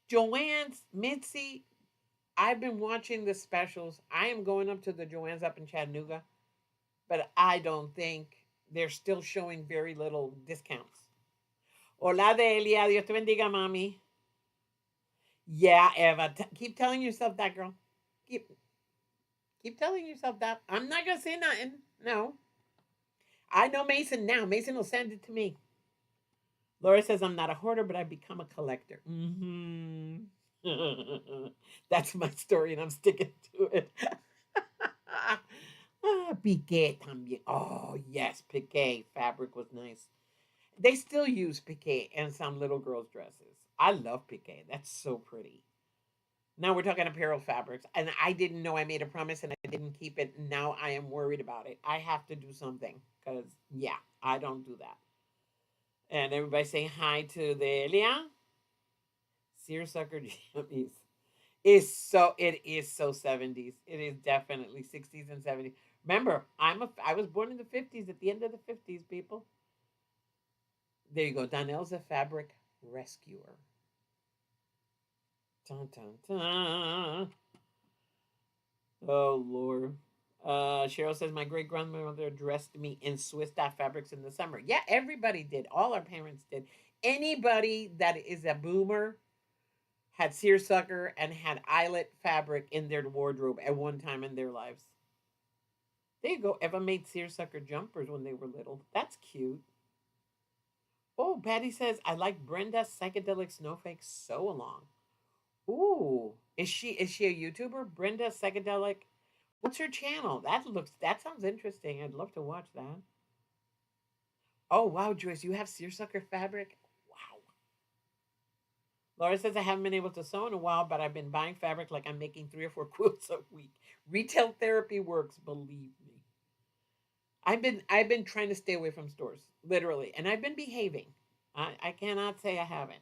Joanne's Mitzi. I've been watching the specials. I am going up to the Joanne's up in Chattanooga, but I don't think they're still showing very little discounts. Hola, Delia. Dios te bendiga, mommy. Yeah, Eva. Keep telling yourself that, girl. Keep keep telling yourself that. I'm not gonna say nothing. No. I know Mason now. Mason will send it to me. Laura says I'm not a hoarder, but I've become a collector. Mm-hmm. That's my story, and I'm sticking to it. Piqué también. Oh yes, piqué fabric was nice. They still use piqué in some little girls' dresses. I love piqué. That's so pretty. Now we're talking apparel fabrics, and I didn't know I made a promise and I didn't keep it. Now I am worried about it. I have to do something because yeah, I don't do that. And everybody saying hi to the Elia. Seersucker jammies. It is so 70s. It is definitely 60s and 70s. Remember, I was born in the 50s at the end of the 50s, people. There you go. Donnell's a fabric rescuer. Dun, dun, dun. Oh Lord. Cheryl says my great grandmother dressed me in Swiss dye fabrics in the summer. Yeah, everybody did. All our parents did. Anybody that is a boomer had seersucker and had eyelet fabric in their wardrobe at one time in their lives. There you go. Eva made seersucker jumpers when they were little. That's cute. Oh, Patty says I like Brenda's psychedelic snowflake sew along. Ooh, is she a YouTuber? Brenda psychedelic. What's her channel? That sounds interesting. I'd love to watch that. Oh wow, Joyce, you have seersucker fabric. Wow. Laura says I haven't been able to sew in a while, but I've been buying fabric like I'm making 3 or 4 quilts a week. Retail therapy works, believe me. I've been trying to stay away from stores, literally, and I've been behaving. I cannot say I haven't.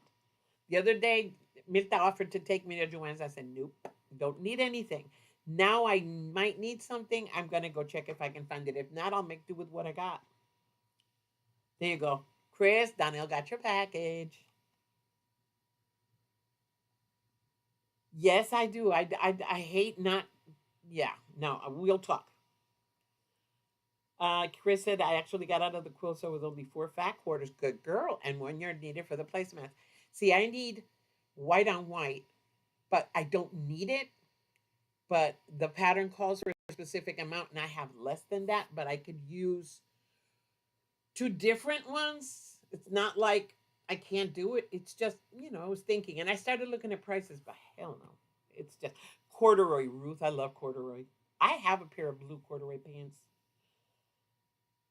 The other day, Milta offered to take me to Joanne's. I said, nope, don't need anything. Now I might need something. I'm gonna go check if I can find it. If not, I'll make do with what I got. There you go. Chris, Donnell got your package. Yes, I do. I hate not. Yeah, no, we'll talk. Chris said I actually got out of the quilt so with only 4 fat quarters. Good girl. And 1 yard needed for the placemats. See, I need white on white, but I don't need it. But the pattern calls for a specific amount, and I have less than that, but I could use 2 different ones. It's not like I can't do it. It's just, I was thinking, and I started looking at prices, but hell no. It's just corduroy, Ruth. I love corduroy. I have a pair of blue corduroy pants.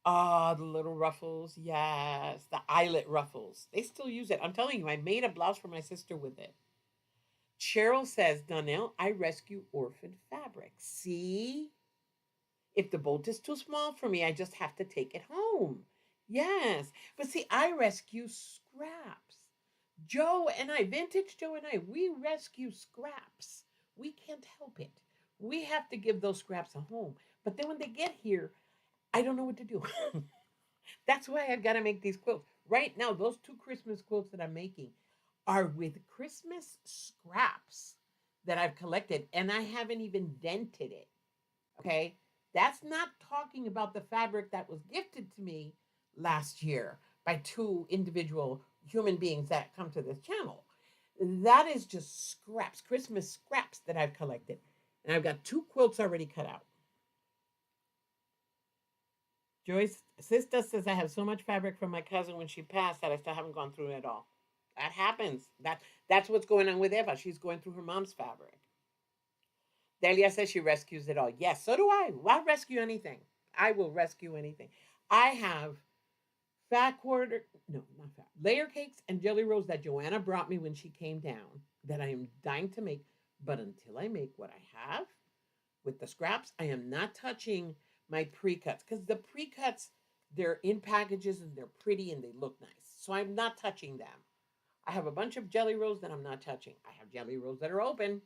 Ah, the little ruffles. Yes, the eyelet ruffles. They still use it. I'm telling you, I made a blouse for my sister with it. Cheryl says, Donnell, I rescue orphan fabric. See? If the bolt is too small for me, I just have to take it home. Yes. But see, I rescue scraps. Joe and I, Vintage Joe and I, we rescue scraps. We can't help it. We have to give those scraps a home. But then when they get here, I don't know what to do. That's why I've got to make these quilts. Right now, those 2 Christmas quilts that I'm making are with Christmas scraps that I've collected, and I haven't even dented it. Okay. That's not talking about the fabric that was gifted to me last year by 2 individual human beings that come to this channel. That is just scraps, Christmas scraps that I've collected. And I've got 2 quilts already cut out. Joyce sister says I have so much fabric from my cousin when she passed that I still haven't gone through it all. That happens. That's what's going on with Eva. She's going through her mom's fabric. Delia says she rescues it all. Yes, so do I. I'll rescue anything. I will rescue anything. I have fat quarter, no, not fat, layer cakes and jelly rolls that Joanna brought me when she came down that I am dying to make. But until I make what I have with the scraps, I am not touching my pre-cuts because the pre-cuts, they're in packages and they're pretty and they look nice. So I'm not touching them. I have a bunch of jelly rolls that I'm not touching. I have jelly rolls that are open,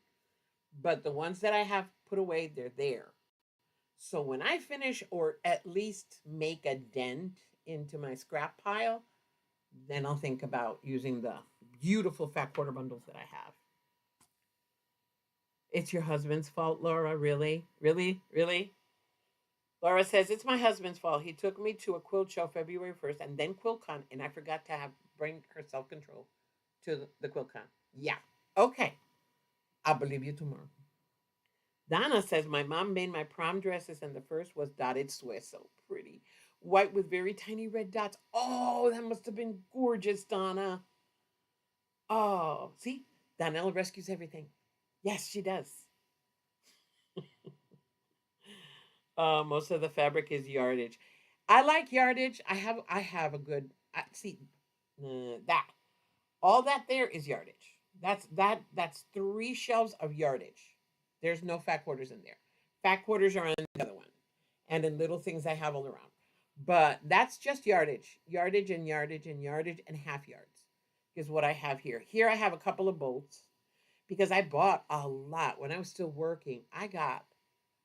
but the ones that I have put away, they're there. So when I finish or at least make a dent into my scrap pile, then I'll think about using the beautiful fat quarter bundles that I have. It's your husband's fault, Laura. Really? Really? Really? Laura says, it's my husband's fault. He took me to a quilt show February 1st and then QuiltCon, and I forgot to have bring her self control to the QuiltCon. Yeah. Okay. I'll believe you tomorrow. Donna says, my mom made my prom dresses, and the first was dotted Swiss. So pretty. White with very tiny red dots. Oh, that must have been gorgeous, Donna. Oh, see? Donnell rescues everything. Yes, she does. Most of the fabric is yardage. I like yardage. I have a good see that all that there is yardage. That's 3 shelves of yardage. There's no fat quarters in there. Fat quarters are on the other one, and in little things I have all around. But that's just yardage, yardage and yardage and yardage and half yards is what I have here. Here I have a couple of bolts because I bought a lot when I was still working. I got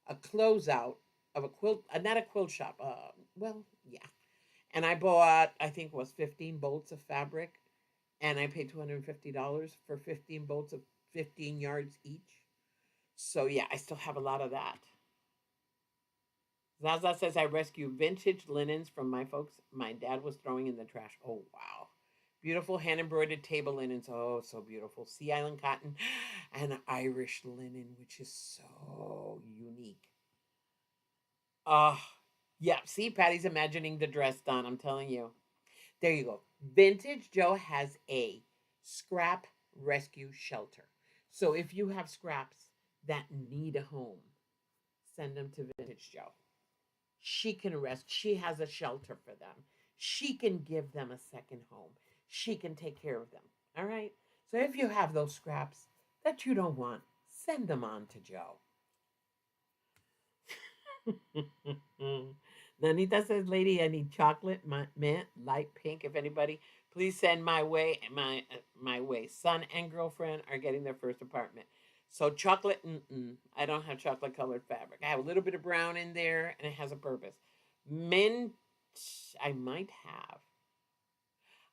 a closeout of a quilt, not a quilt shop. Well, yeah. And I bought, I think it was 15 bolts of fabric, and I paid $250 for 15 bolts of 15 yards each. So yeah, I still have a lot of that. Zaza says I rescue vintage linens from my folks. My dad was throwing in the trash. Oh wow. Beautiful hand embroidered table linens. Oh, so beautiful. Sea Island cotton and Irish linen, which is so unique. Yeah. See, Patty's imagining the dress done. I'm telling you. There you go. Vintage Joe has a scrap rescue shelter. So if you have scraps that need a home, send them to Vintage Joe. She can rest. She has a shelter for them. She can give them a second home. She can take care of them. All right. So if you have those scraps that you don't want, send them on to Joe. Nanita says, "Lady, I need chocolate, mint, light pink. If anybody, please send my way. My way. Son and girlfriend are getting their first apartment. So chocolate. I don't have chocolate colored fabric. I have a little bit of brown in there, and it has a purpose. Mint. I might have.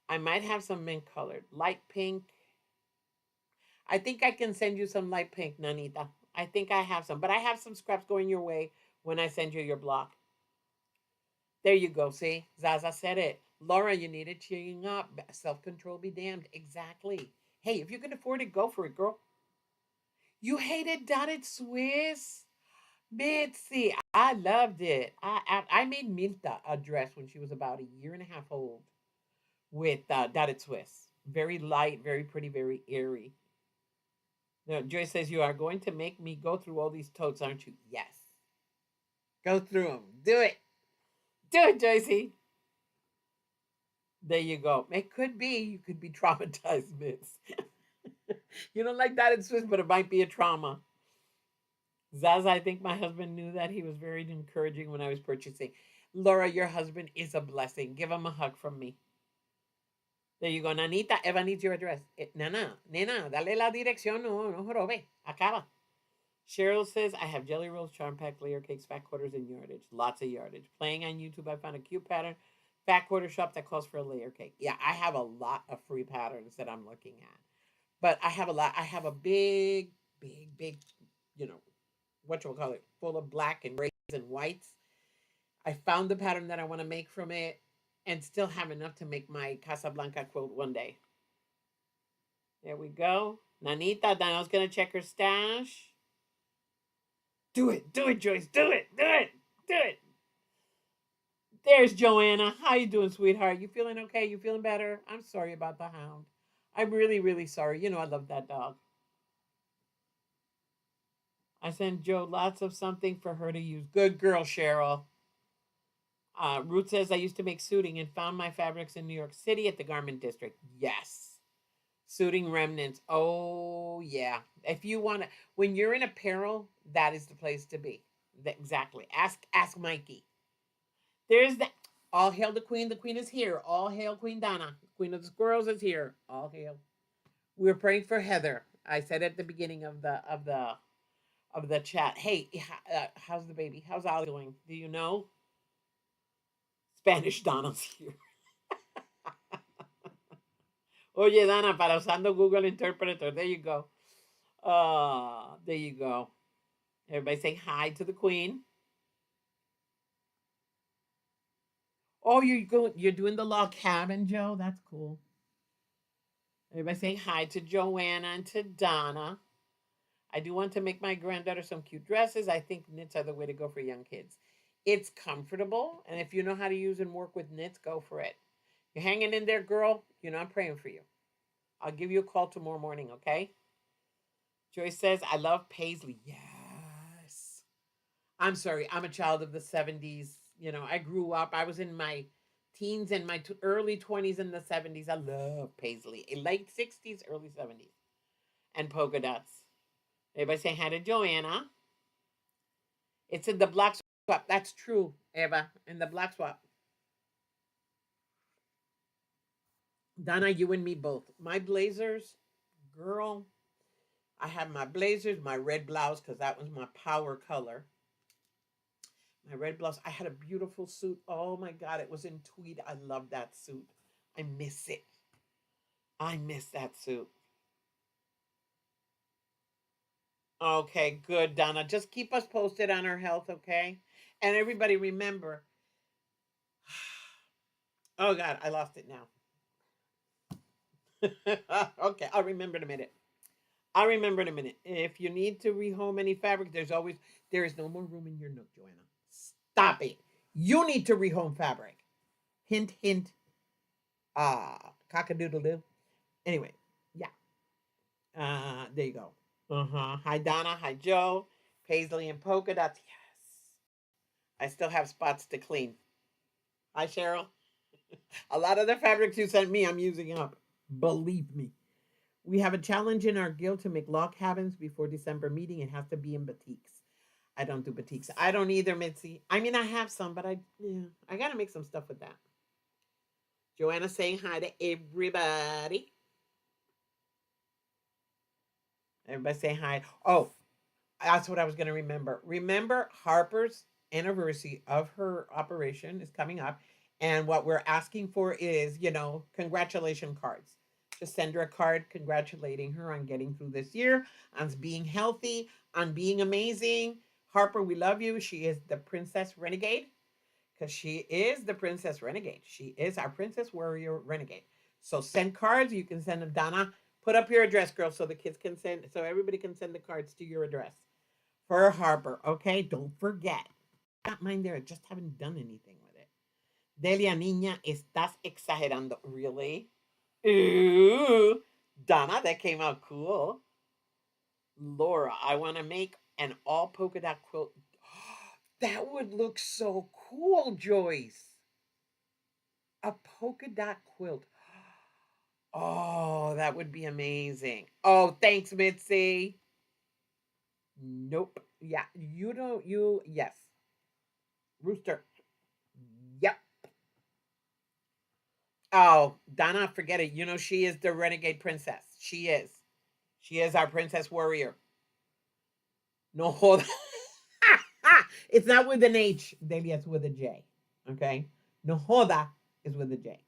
I might have some mint colored, light pink. I think I can send you some light pink, Nanita. I think I have some, but I have some scraps going your way when I send you your block. There you go. See, Zaza said it. Laura, you need it cheering up. Self control be damned. Exactly. Hey, if you can afford it, go for it, girl. You hated dotted Swiss? Bitsy, I loved it. I made Milta a dress when she was about a year and a half old with dotted Swiss. Very light, very pretty, very airy. Now, Joyce says, you are going to make me go through all these totes, aren't you? Yes. Go through them. Do it. Do it, Joycey. There you go. It could be. You could be traumatized, Miss. You don't like that in Swiss, but it might be a trauma. Zaza, I think my husband knew that. He was very encouraging when I was purchasing. Laura, your husband is a blessing. Give him a hug from me. There you go. Nanita, Eva needs your address. Nana, nena, dale la dirección. No, no jorobe. Acaba. Cheryl says, I have jelly rolls, charm pack, layer cakes, fat quarters, and yardage. Lots of yardage. Playing on YouTube, I found a cute pattern. Fat quarter shop that calls for a layer cake. Yeah, I have a lot of free patterns that I'm looking at. But I have a lot. I have a big, big, big, you know, what you'll call it, full of black and grays and whites. I found the pattern that I want to make from it and still have enough to make my Casablanca quilt one day. There we go. Nanita, Daniel's going to check her stash. Do it, Joyce, do it, do it, do it. There's Joanna. How you doing, sweetheart? You feeling okay? You feeling better? I'm sorry about the hound. I'm really, really sorry. You know I love that dog. I sent Joe lots of something for her to use. Good girl, Cheryl. Ruth says, I used to make suiting and found my fabrics in New York City at the Garment District. Yes. Suiting remnants. Oh, yeah. If you want to, when you're in apparel, that is the place to be. Exactly. Ask Mikey. There's that. All hail the queen. The queen is here. All hail Queen Donna. Queen of the squirrels is here. All hail. We're praying for Heather. I said at the beginning of the chat. Hey, how's the baby? How's Ollie going? Do you know? Spanish Donna's here. Oye, Dana, para usando Google Interpreter. There you go. There you go. Everybody say hi to the queen. Oh, you're doing the log cabin, Joe. That's cool. Everybody say hi to Joanna and to Donna. I do want to make my granddaughter some cute dresses. I think knits are the way to go for young kids. It's comfortable, and if you know how to use and work with knits, go for it. You're hanging in there, girl. You know I'm praying for you. I'll give you a call tomorrow morning, okay? Joyce says, I love Paisley. Yes. I'm sorry. I'm a child of the 70s. You know, I grew up. I was in my teens and my early 20s in the 70s. I love Paisley. Late 60s, early 70s. And polka dots. Everybody say hi to Joanna. It's in the black swap. That's true, Eva. In the black swap. Donna, you and me both. My blazers, girl. I have my blazers, my red blouse, because that was my power color. My red blouse. I had a beautiful suit. Oh my God, it was in tweed. I love that suit. I miss it. I miss that suit. Okay, good, Donna. Just keep us posted on her health, okay? And everybody remember. Oh God, I lost it now. Okay, I'll remember in a minute. I'll remember in a minute. If you need to rehome any fabric, there is no more room in your nook, Joanna. Stop it. You need to rehome fabric. Hint, hint. Cock-a-doodle doo. Anyway, yeah. There you go. Hi, Donna. Hi, Joe. Paisley and polka dots. Yes. I still have spots to clean. Hi, Cheryl. A lot of the fabrics you sent me, I'm using up. Believe me. We have a challenge in our guild to make log cabins before December meeting. It has to be in batiks. I don't do batiks. I don't either, Mitzi. I mean, I have some, but I gotta make some stuff with that. Joanna saying hi to everybody. Everybody say hi. Oh, that's what I was gonna remember. Remember Harper's anniversary of her operation is coming up, and what we're asking for is, congratulation cards. Just send her a card congratulating her on getting through this year, on being healthy, on being amazing. Harper, we love you. She is the princess renegade because she is the princess renegade. She is our princess warrior renegade. So send cards. You can send them, Donna. Put up your address, girl, so the kids can send, so everybody can send the cards to your address for Harper. Okay, don't forget. Got mine there. I just haven't done anything with it. Delia Niña, estás exagerando. Really? Ooh, Donna, that came out cool. Laura, I want to make an all polka dot quilt. That would look so cool, Joyce. A polka dot quilt. Oh, that would be amazing. Oh, thanks, Mitzi. Nope. Yeah, you don't, yes. Rooster. Yep. Oh, Donna, forget it. She is the renegade princess. She is. She is our princess warrior. No hold. It's not with an H, Delia. It's with a J. Okay. No joda is with a J.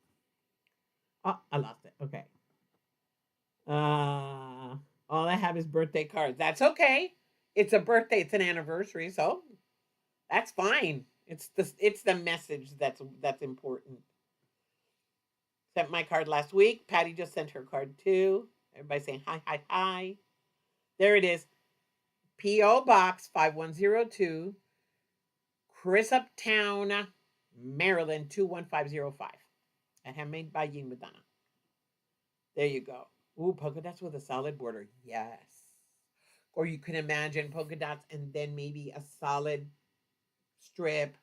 Oh, I lost it. Okay. All I have is birthday cards. That's okay. It's a birthday. It's an anniversary, so that's fine. It's the message that's important. Sent my card last week. Patty just sent her card too. Everybody saying hi, hi, hi. There it is. P.O. Box 5102, Crisuptown, Maryland 21505. And handmade by Ying Madonna. There you go. Ooh, polka dots with a solid border. Yes. Or you can imagine polka dots and then maybe a solid strip.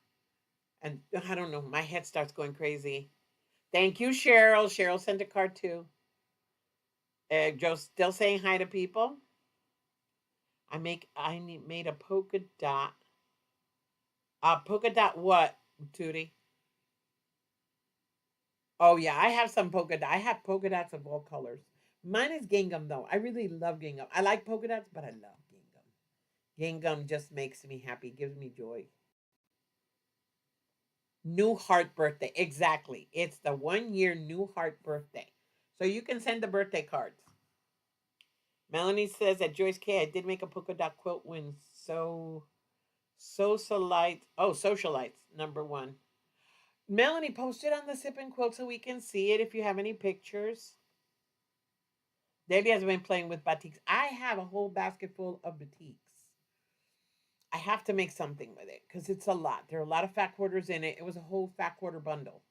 And I don't know, my head starts going crazy. Thank you, Cheryl. Cheryl sent a card too. Joe's still saying hi to people. Made a polka dot. Polka dot what, Tootie? Oh yeah, I have some polka dot. I have polka dots of all colors. Mine is gingham though. I really love gingham. I like polka dots, but I love gingham. Gingham just makes me happy, gives me joy. New Heart birthday. Exactly. It's the 1 year New Heart birthday. So you can send the birthday cards. Melanie says that Joyce K, I did make a polka dot quilt when socialites number one. Melanie, post it on the Sip and Quilt so we can see it if you have any pictures. Debbie has been playing with batiks. I have a whole basket full of batiks. I have to make something with it because it's a lot. There are a lot of fat quarters in it. It was a whole fat quarter bundle.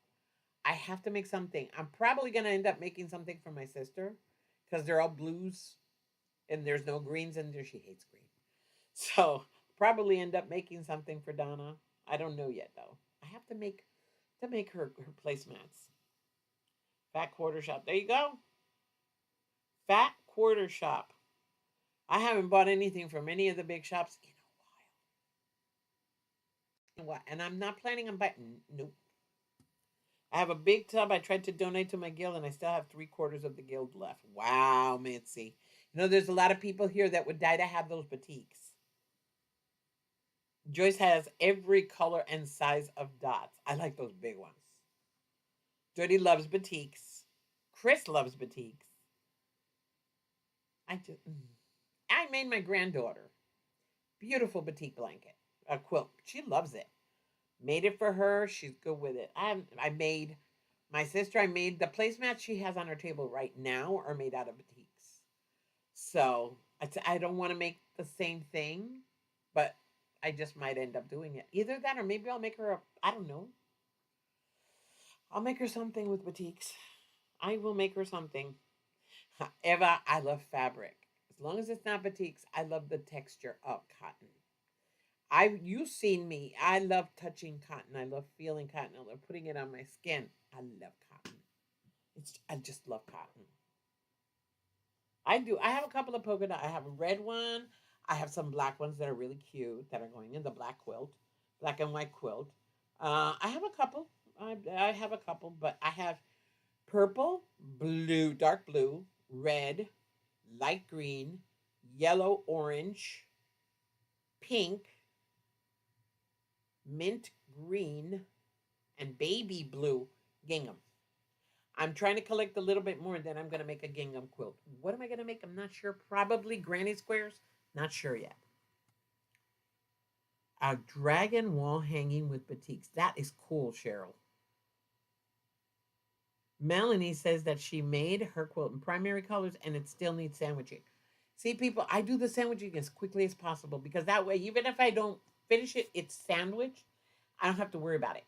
I have to make something. I'm probably going to end up making something for my sister because they're all blues and there's no greens in there. She hates green. So probably end up making something for Donna. I don't know yet though. I have to make her placemats. Fat quarter shop. There you go. Fat quarter shop. I haven't bought anything from any of the big shops in a while. And I'm not planning on buying. Nope. I have a big tub I tried to donate to my guild, and I still have 3/4 of the guild left. Wow, Mitzi. You know, there's a lot of people here that would die to have those batiks. Joyce has every color and size of dots. I like those big ones. Jody loves batiks. Chris loves batiks. I made my granddaughter beautiful batik blanket, a quilt. She loves it. Made it for her. She's good with it. I made my sister. I made the placemats she has on her table right now are made out of batiks. So I don't want to make the same thing, but I just might end up doing it. Either that, or maybe I'll make her a. I don't know. I'll make her something with batiks. I will make her something. Eva, I love fabric. As long as it's not batiks, I love the texture of cotton. You've seen me. I love touching cotton. I love feeling cotton. I love putting it on my skin. I love cotton. I just love cotton. I do. I have a couple of polka dot. I have a red one. I have some black ones that are really cute that are going in the black quilt, black and white quilt. I have a couple. I have a couple, but I have purple, blue, dark blue, red, light green, yellow, orange, pink, mint green, and baby blue gingham. I'm trying to collect a little bit more, and then I'm going to make a gingham quilt. What am I going to make? I'm not sure. Probably granny squares. Not sure yet. A dragon wall hanging with batiks. That is cool, Cheryl. Melanie says that she made her quilt in primary colors and it still needs sandwiching. See, people, I do the sandwiching as quickly as possible because that way, even if I don't finish it, it's sandwiched. I don't have to worry about it.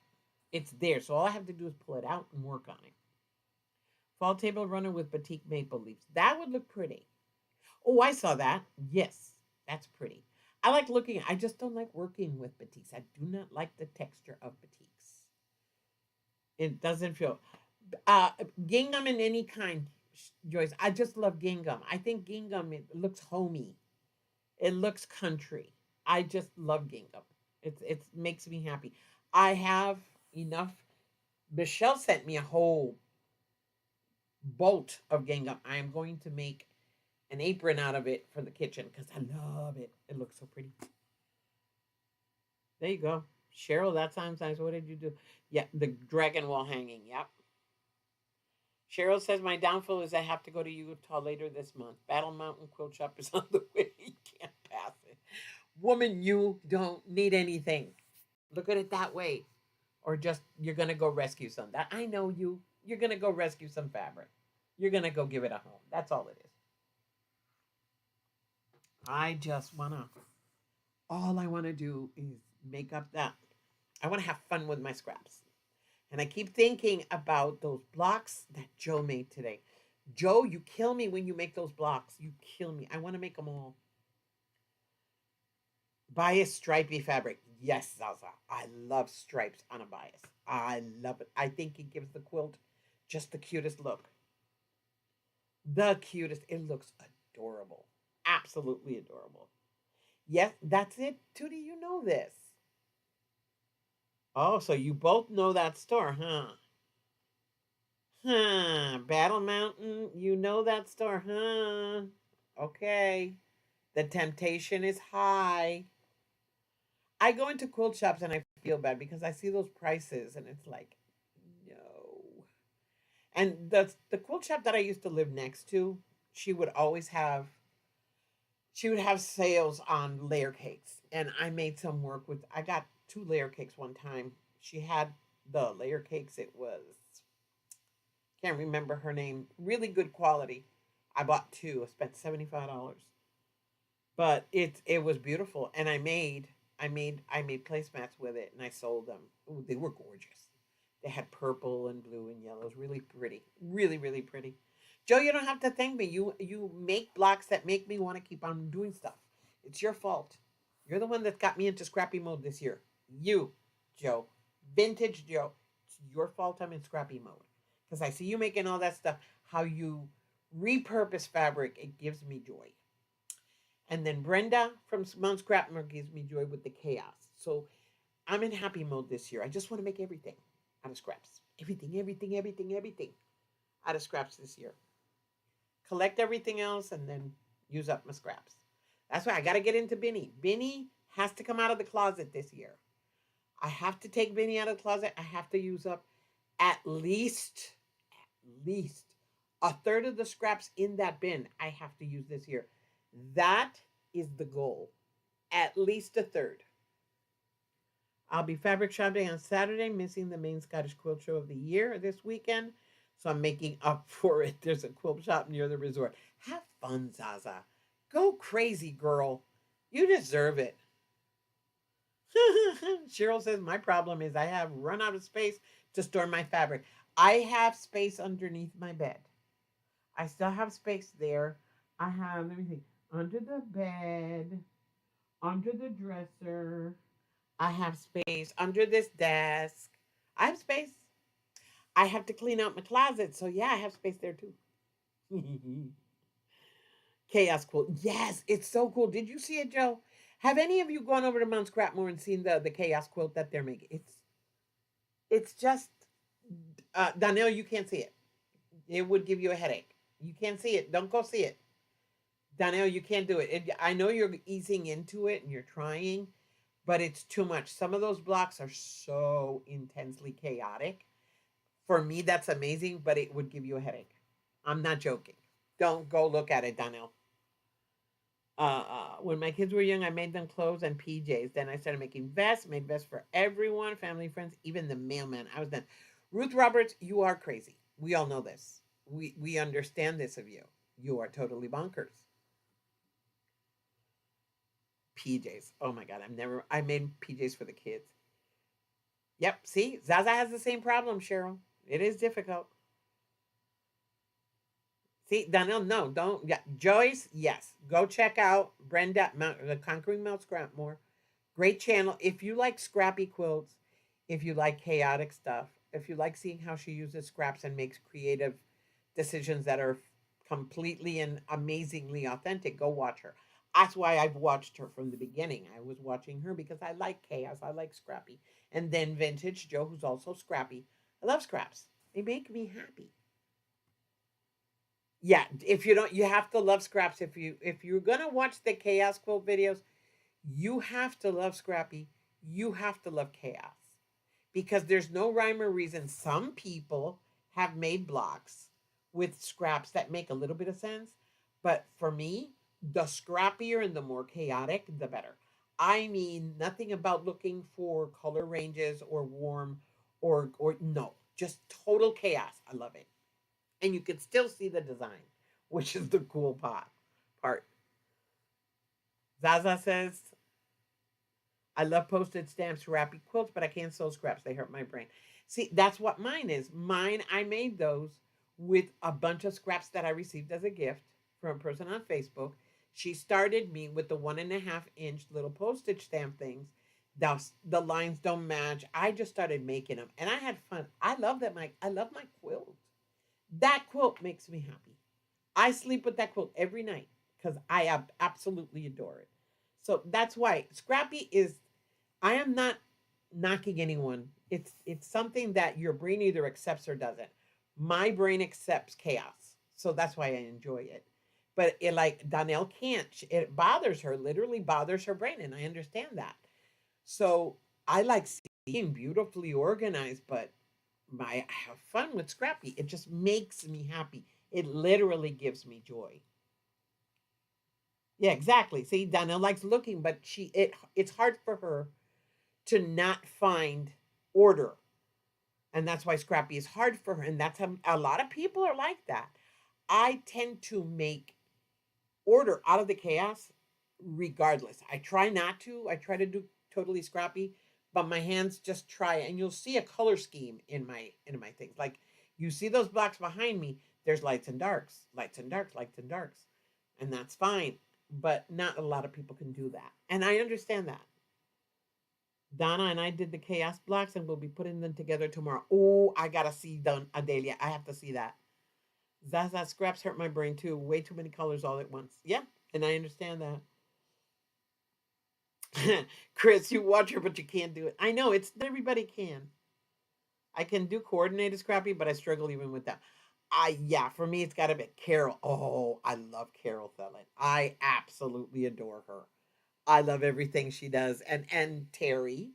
It's there. So all I have to do is pull it out and work on it. Fall table runner with batik maple leaves. That would look pretty. Oh, I saw that. Yes, that's pretty. I like looking. I just don't like working with batiks. I do not like the texture of batiks. It doesn't feel. Uh, Gingham in any kind, Joyce. I just love gingham. I think gingham it looks homey. It looks country. I just love gingham. It makes me happy. I have enough. Michelle sent me a whole bolt of gingham. I am going to make an apron out of it for the kitchen because I love it. It looks so pretty. There you go. Cheryl, that sounds nice. What did you do? Yeah, the dragon wall hanging. Yep. Cheryl says my downfall is I have to go to Utah later this month. Battle Mountain Quilt Shop is on the way. You can't pass it. Woman, you don't need anything. Look at it that way. Or just you're gonna go rescue some. That I know you. You're gonna go rescue some fabric. You're gonna go give it a home. That's all it is. I just wanna all I wanna do is make up that. I wanna have fun with my scraps. And I keep thinking about those blocks that Joe made today. Joe, you kill me when you make those blocks. You kill me. I want to make them all. Bias stripy fabric. Yes, Zaza. I love stripes on a bias. I love it. I think it gives the quilt just the cutest look. The cutest. It looks adorable. Absolutely adorable. Yes, that's it. Tootie, you know this. Oh, so you both know that store, huh? Huh. Battle Mountain, you know that store, huh? Okay. The temptation is high. I go into quilt shops and I feel bad because I see those prices and it's like, no. And the quilt shop that I used to live next to, she would always have she would have sales on layer cakes. And I made some work with I got 2 layer cakes one time. She had the layer cakes. It was can't remember her name. Really good quality. I bought two. I spent $75. But it was beautiful. And I made placemats with it and I sold them. Ooh, they were gorgeous. They had purple and blue and yellows. Really pretty. Really, really pretty. Joe, you don't have to thank me. You make blocks that make me want to keep on doing stuff. It's your fault. You're the one that got me into scrappy mode this year. You, Joe. Vintage Joe. It's your fault I'm in scrappy mode. Because I see you making all that stuff. How you repurpose fabric, it gives me joy. And then Brenda from Mount Scrapmore gives me joy with the chaos. So I'm in happy mode this year. I just want to make everything out of scraps. Everything, everything, everything, everything out of scraps this year. Collect everything else and then use up my scraps. That's why I got to get into Binny. Binny has to come out of the closet this year. I have to take Binny out of the closet. I have to use up at least a third of the scraps in that bin I have to use this year. That is the goal. At least a third. I'll be fabric shopping on Saturday, missing the main Scottish quilt show of the year this weekend. So I'm making up for it. There's a quilt shop near the resort. Have fun, Zaza. Go crazy, girl. You deserve it. Cheryl says, my problem is I have run out of space to store my fabric. I have space underneath my bed. I still have space there. I have, let me see, under the bed, under the dresser. I have space under this desk. I have space. I have to clean out my closet. So, yeah, I have space there too. Chaos quilt. Yes, it's so cool. Did you see it, Joe? Have any of you gone over to Mount Scrapmore and seen the chaos quilt that they're making? It's just Donnell, you can't see it. It would give you a headache. You can't see it. Don't go see it. Donnell, you can't do it. I know you're easing into it and you're trying, but it's too much. Some of those blocks are so intensely chaotic. For me, that's amazing, but it would give you a headache. I'm not joking. Don't go look at it, Donnell. When my kids were young, I made them clothes and PJs. Then I started making vests, made vests for everyone, family, friends, even the mailman. I was done. Ruth Roberts, you are crazy. We all know this. We understand this of you. You are totally bonkers. PJs. Oh my god, I made PJs for the kids. Yep, see? Zaza has the same problem, Cheryl. It is difficult. See, Donnell, no, don't. Yeah, Joyce, yes. Go check out Brenda, the Conquering Mount Scrapmore. Great channel. If you like scrappy quilts, if you like chaotic stuff, if you like seeing how she uses scraps and makes creative decisions that are completely and amazingly authentic, go watch her. That's why I've watched her from the beginning. I was watching her because I like chaos. I like scrappy. And then Vintage Joe, who's also scrappy. I love scraps. They make me happy. Yeah, if you don't, you have to love scraps. If you're gonna watch the chaos quote videos, you have to love scrappy. You have to love chaos because there's no rhyme or reason. Some people have made blocks with scraps that make a little bit of sense, but for me, the scrappier and the more chaotic, the better. I mean, nothing about looking for color ranges or warm or no, just total chaos. I love it, and you can still see the design, which is the cool part. Zaza says, I love postage stamps, wrappy quilts, but I can't sew scraps. They hurt my brain. See, that's what mine is. Mine, I made those with a bunch of scraps that I received as a gift from a person on Facebook. She started me with the 1.5 inch little postage stamp things. The lines don't match. I just started making them, and I had fun. I love that. I love my quilt. That quilt makes me happy. I sleep with that quilt every night because I absolutely adore it. So that's why Scrappy is. I am not knocking anyone. It's something that your brain either accepts or doesn't. My brain accepts chaos, so that's why I enjoy it. But it, like Donnell can't. It bothers her. Literally bothers her brain, and I understand that. So I like seeing beautifully organized, but I have fun with Scrappy. It just makes me happy. It literally gives me joy. Yeah, exactly. See, Donna likes looking, but it's hard for her to not find order. And that's why Scrappy is hard for her. And that's how a lot of people are like that. I tend to make order out of the chaos regardless. I try not to. I try to do totally Scrappy, but my hands just try, and you'll see a color scheme in my things. Like you see those blocks behind me, there's lights and darks, lights and darks, lights and darks. And that's fine. But not a lot of people can do that. And I understand that. Donna and I did the chaos blocks and we'll be putting them together tomorrow. Oh, I gotta see Don Adelia. I have to see that. Zaza scraps hurt my brain too. Way too many colors all at once. Yeah, and I understand that. Chris, you watch her, but you can't do it. I know it's not everybody can. I can do coordinated scrappy, but I struggle even with that. Yeah, for me it's gotta be Carol. Oh, I love Carol Thelen. I absolutely adore her. I love everything she does. And Terry.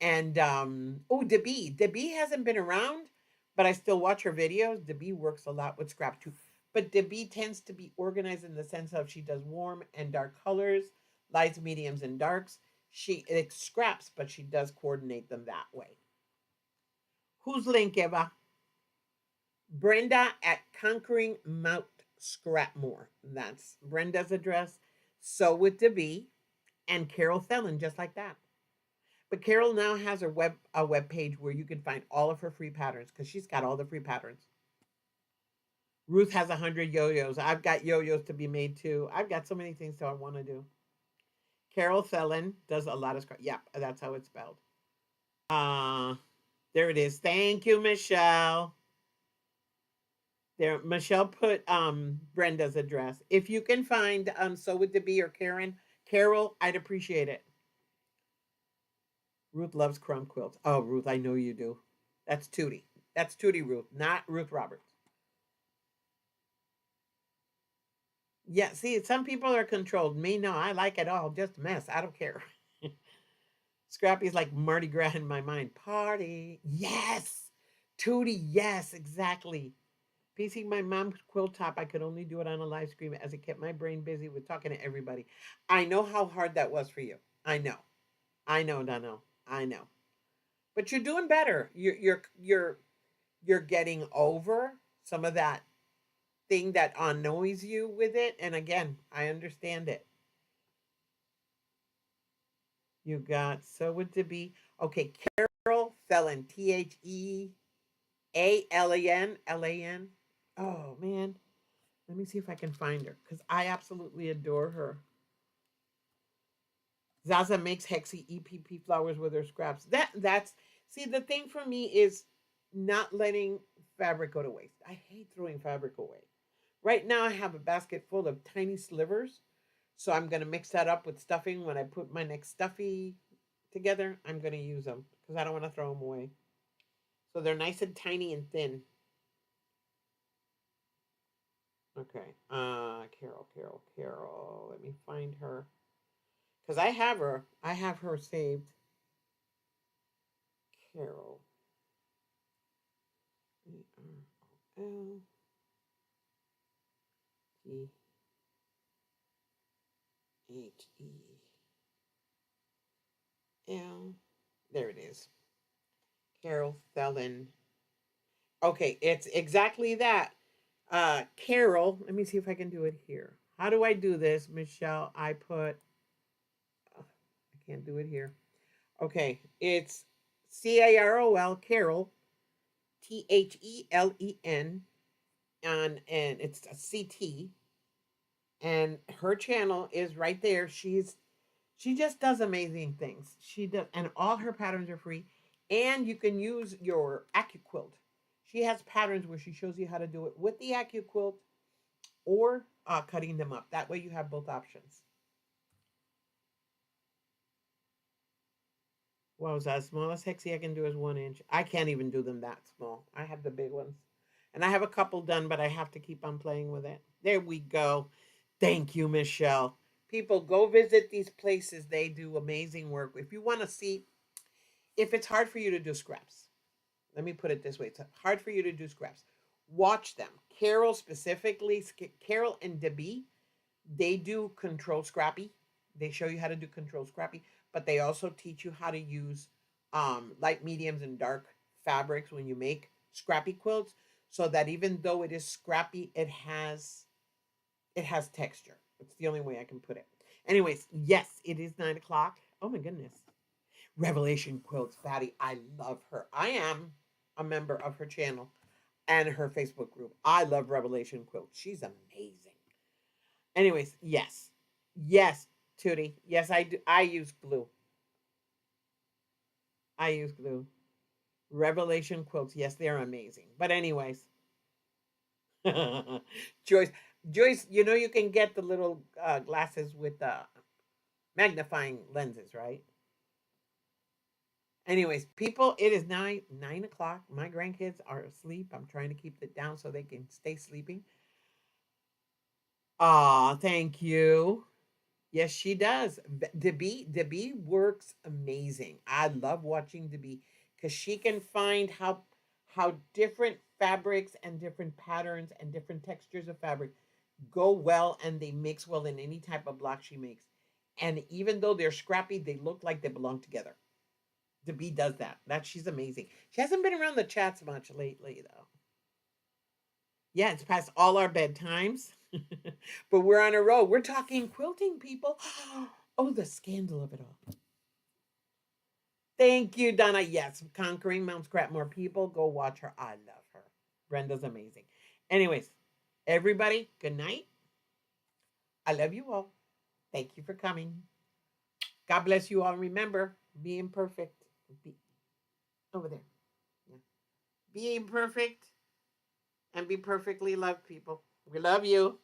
And oh, Debbie. Debbie hasn't been around, but I still watch her videos. Debbie works a lot with scrap too. But Debbie tends to be organized in the sense of she does warm and dark colors, lights, mediums, and darks. She it scraps, but she does coordinate them that way. Whose link, Eva? Brenda at Conquering Mount Scrapmore. That's Brenda's address. So with Debbie and Carol Thelen, just like that. But Carol now has a web page where you can find all of her free patterns because she's got all the free patterns. Ruth has 100 yo-yos. I've got yo-yos to be made too. I've got so many things that I want to do. Carol Thelen does a lot of scrap. Yeah, that's how it's spelled. Uh there it is. Thank you, Michelle. There, Michelle put Brenda's address. If you can find So Would the Be or Carol, I'd appreciate it. Ruth loves crumb quilts. Oh, Ruth, I know you do. That's Tootie. That's Tootie Ruth, not Ruth Roberts. Yeah, see, some people are controlled. Me, no, I like it all. Just mess. I don't care. Scrappy's like Mardi Gras in my mind. Party. Yes. Tootie, yes, exactly. Piecing my mom's quilt top, I could only do it on a live stream as it kept my brain busy with talking to everybody. I know how hard that was for you. I know. I know, Dano. I know. But you're doing better. You're getting over some of that thing that annoys you with it. And again, I understand it. You got So Would to Be. Okay, Carol Thelen. Thealan. Oh man. Let me see if I can find her. Because I absolutely adore her. Zaza makes Hexy EPP flowers with her scraps. That's see the thing for me is not letting fabric go to waste. I hate throwing fabric away. Right now I have a basket full of tiny slivers. So I'm gonna mix that up with stuffing when I put my next stuffy together. I'm gonna use them because I don't want to throw them away. So they're nice and tiny and thin. Okay. Carol. Let me find her. Because I have her. I have her saved. Carol. Carol. There it is. Carol Thelen. Okay, it's exactly that. Carol, let me see if I can do it here. How do I do this, Michelle? I can't do it here. Okay, it's Carol, Carol, Thelen, and it's a CT And her channel is right there. She just does amazing things. She does, and all her patterns are free. And you can use your AccuQuilt. She has patterns where she shows you how to do it with the AccuQuilt or cutting them up. That way you have both options. What was that? Smallest hexie I can do is 1 inch. I can't even do them that small. I have the big ones. And I have a couple done, but I have to keep on playing with it. There we go. Thank you, Michelle. People, go visit these places. They do amazing work. If you want to see, if it's hard for you to do scraps, let me put it this way, it's hard for you to do scraps. Watch them. Carol specifically, Carol and Debbie, they do control scrappy. They show you how to do control scrappy, but they also teach you how to use light, mediums, and dark fabrics when you make scrappy quilts, so that even though it is scrappy, it has texture. It's the only way I can put it. Anyways, yes, it is 9 o'clock. Oh my goodness. Revelation Quilts, Patty. I love her. I am a member of her channel and her Facebook group. I love Revelation Quilts. She's amazing. Anyways, yes. Yes, Tootie. Yes, I do. I use glue. I use glue. Revelation Quilts. Yes, they're amazing. But anyways, Joyce, Joyce, you can get the little glasses with magnifying lenses, right? Anyways, people, it is 9 o'clock. My grandkids are asleep. I'm trying to keep it down so they can stay sleeping. Ah, thank you. Yes, she does. Debbie works amazing. I love watching Debbie because she can find how different fabrics and different patterns and different textures of fabric go well, and they mix well in any type of block she makes. And even though they're scrappy, they look like they belong together. Debbie does that. She's amazing. She hasn't been around the chats much lately though. Yeah, it's past all our bedtimes. But we're on a roll. We're talking quilting, people. Oh, the scandal of it all. Thank you, Donna. Yes, Conquering Mount Scrapmore. People, go watch her. I love her. Brenda's amazing. Anyways, everybody, good night. I love you all. Thank you for coming. God bless you all. Remember, be imperfect. Be over there. Yeah. Be imperfect and be perfectly loved, people. We love you.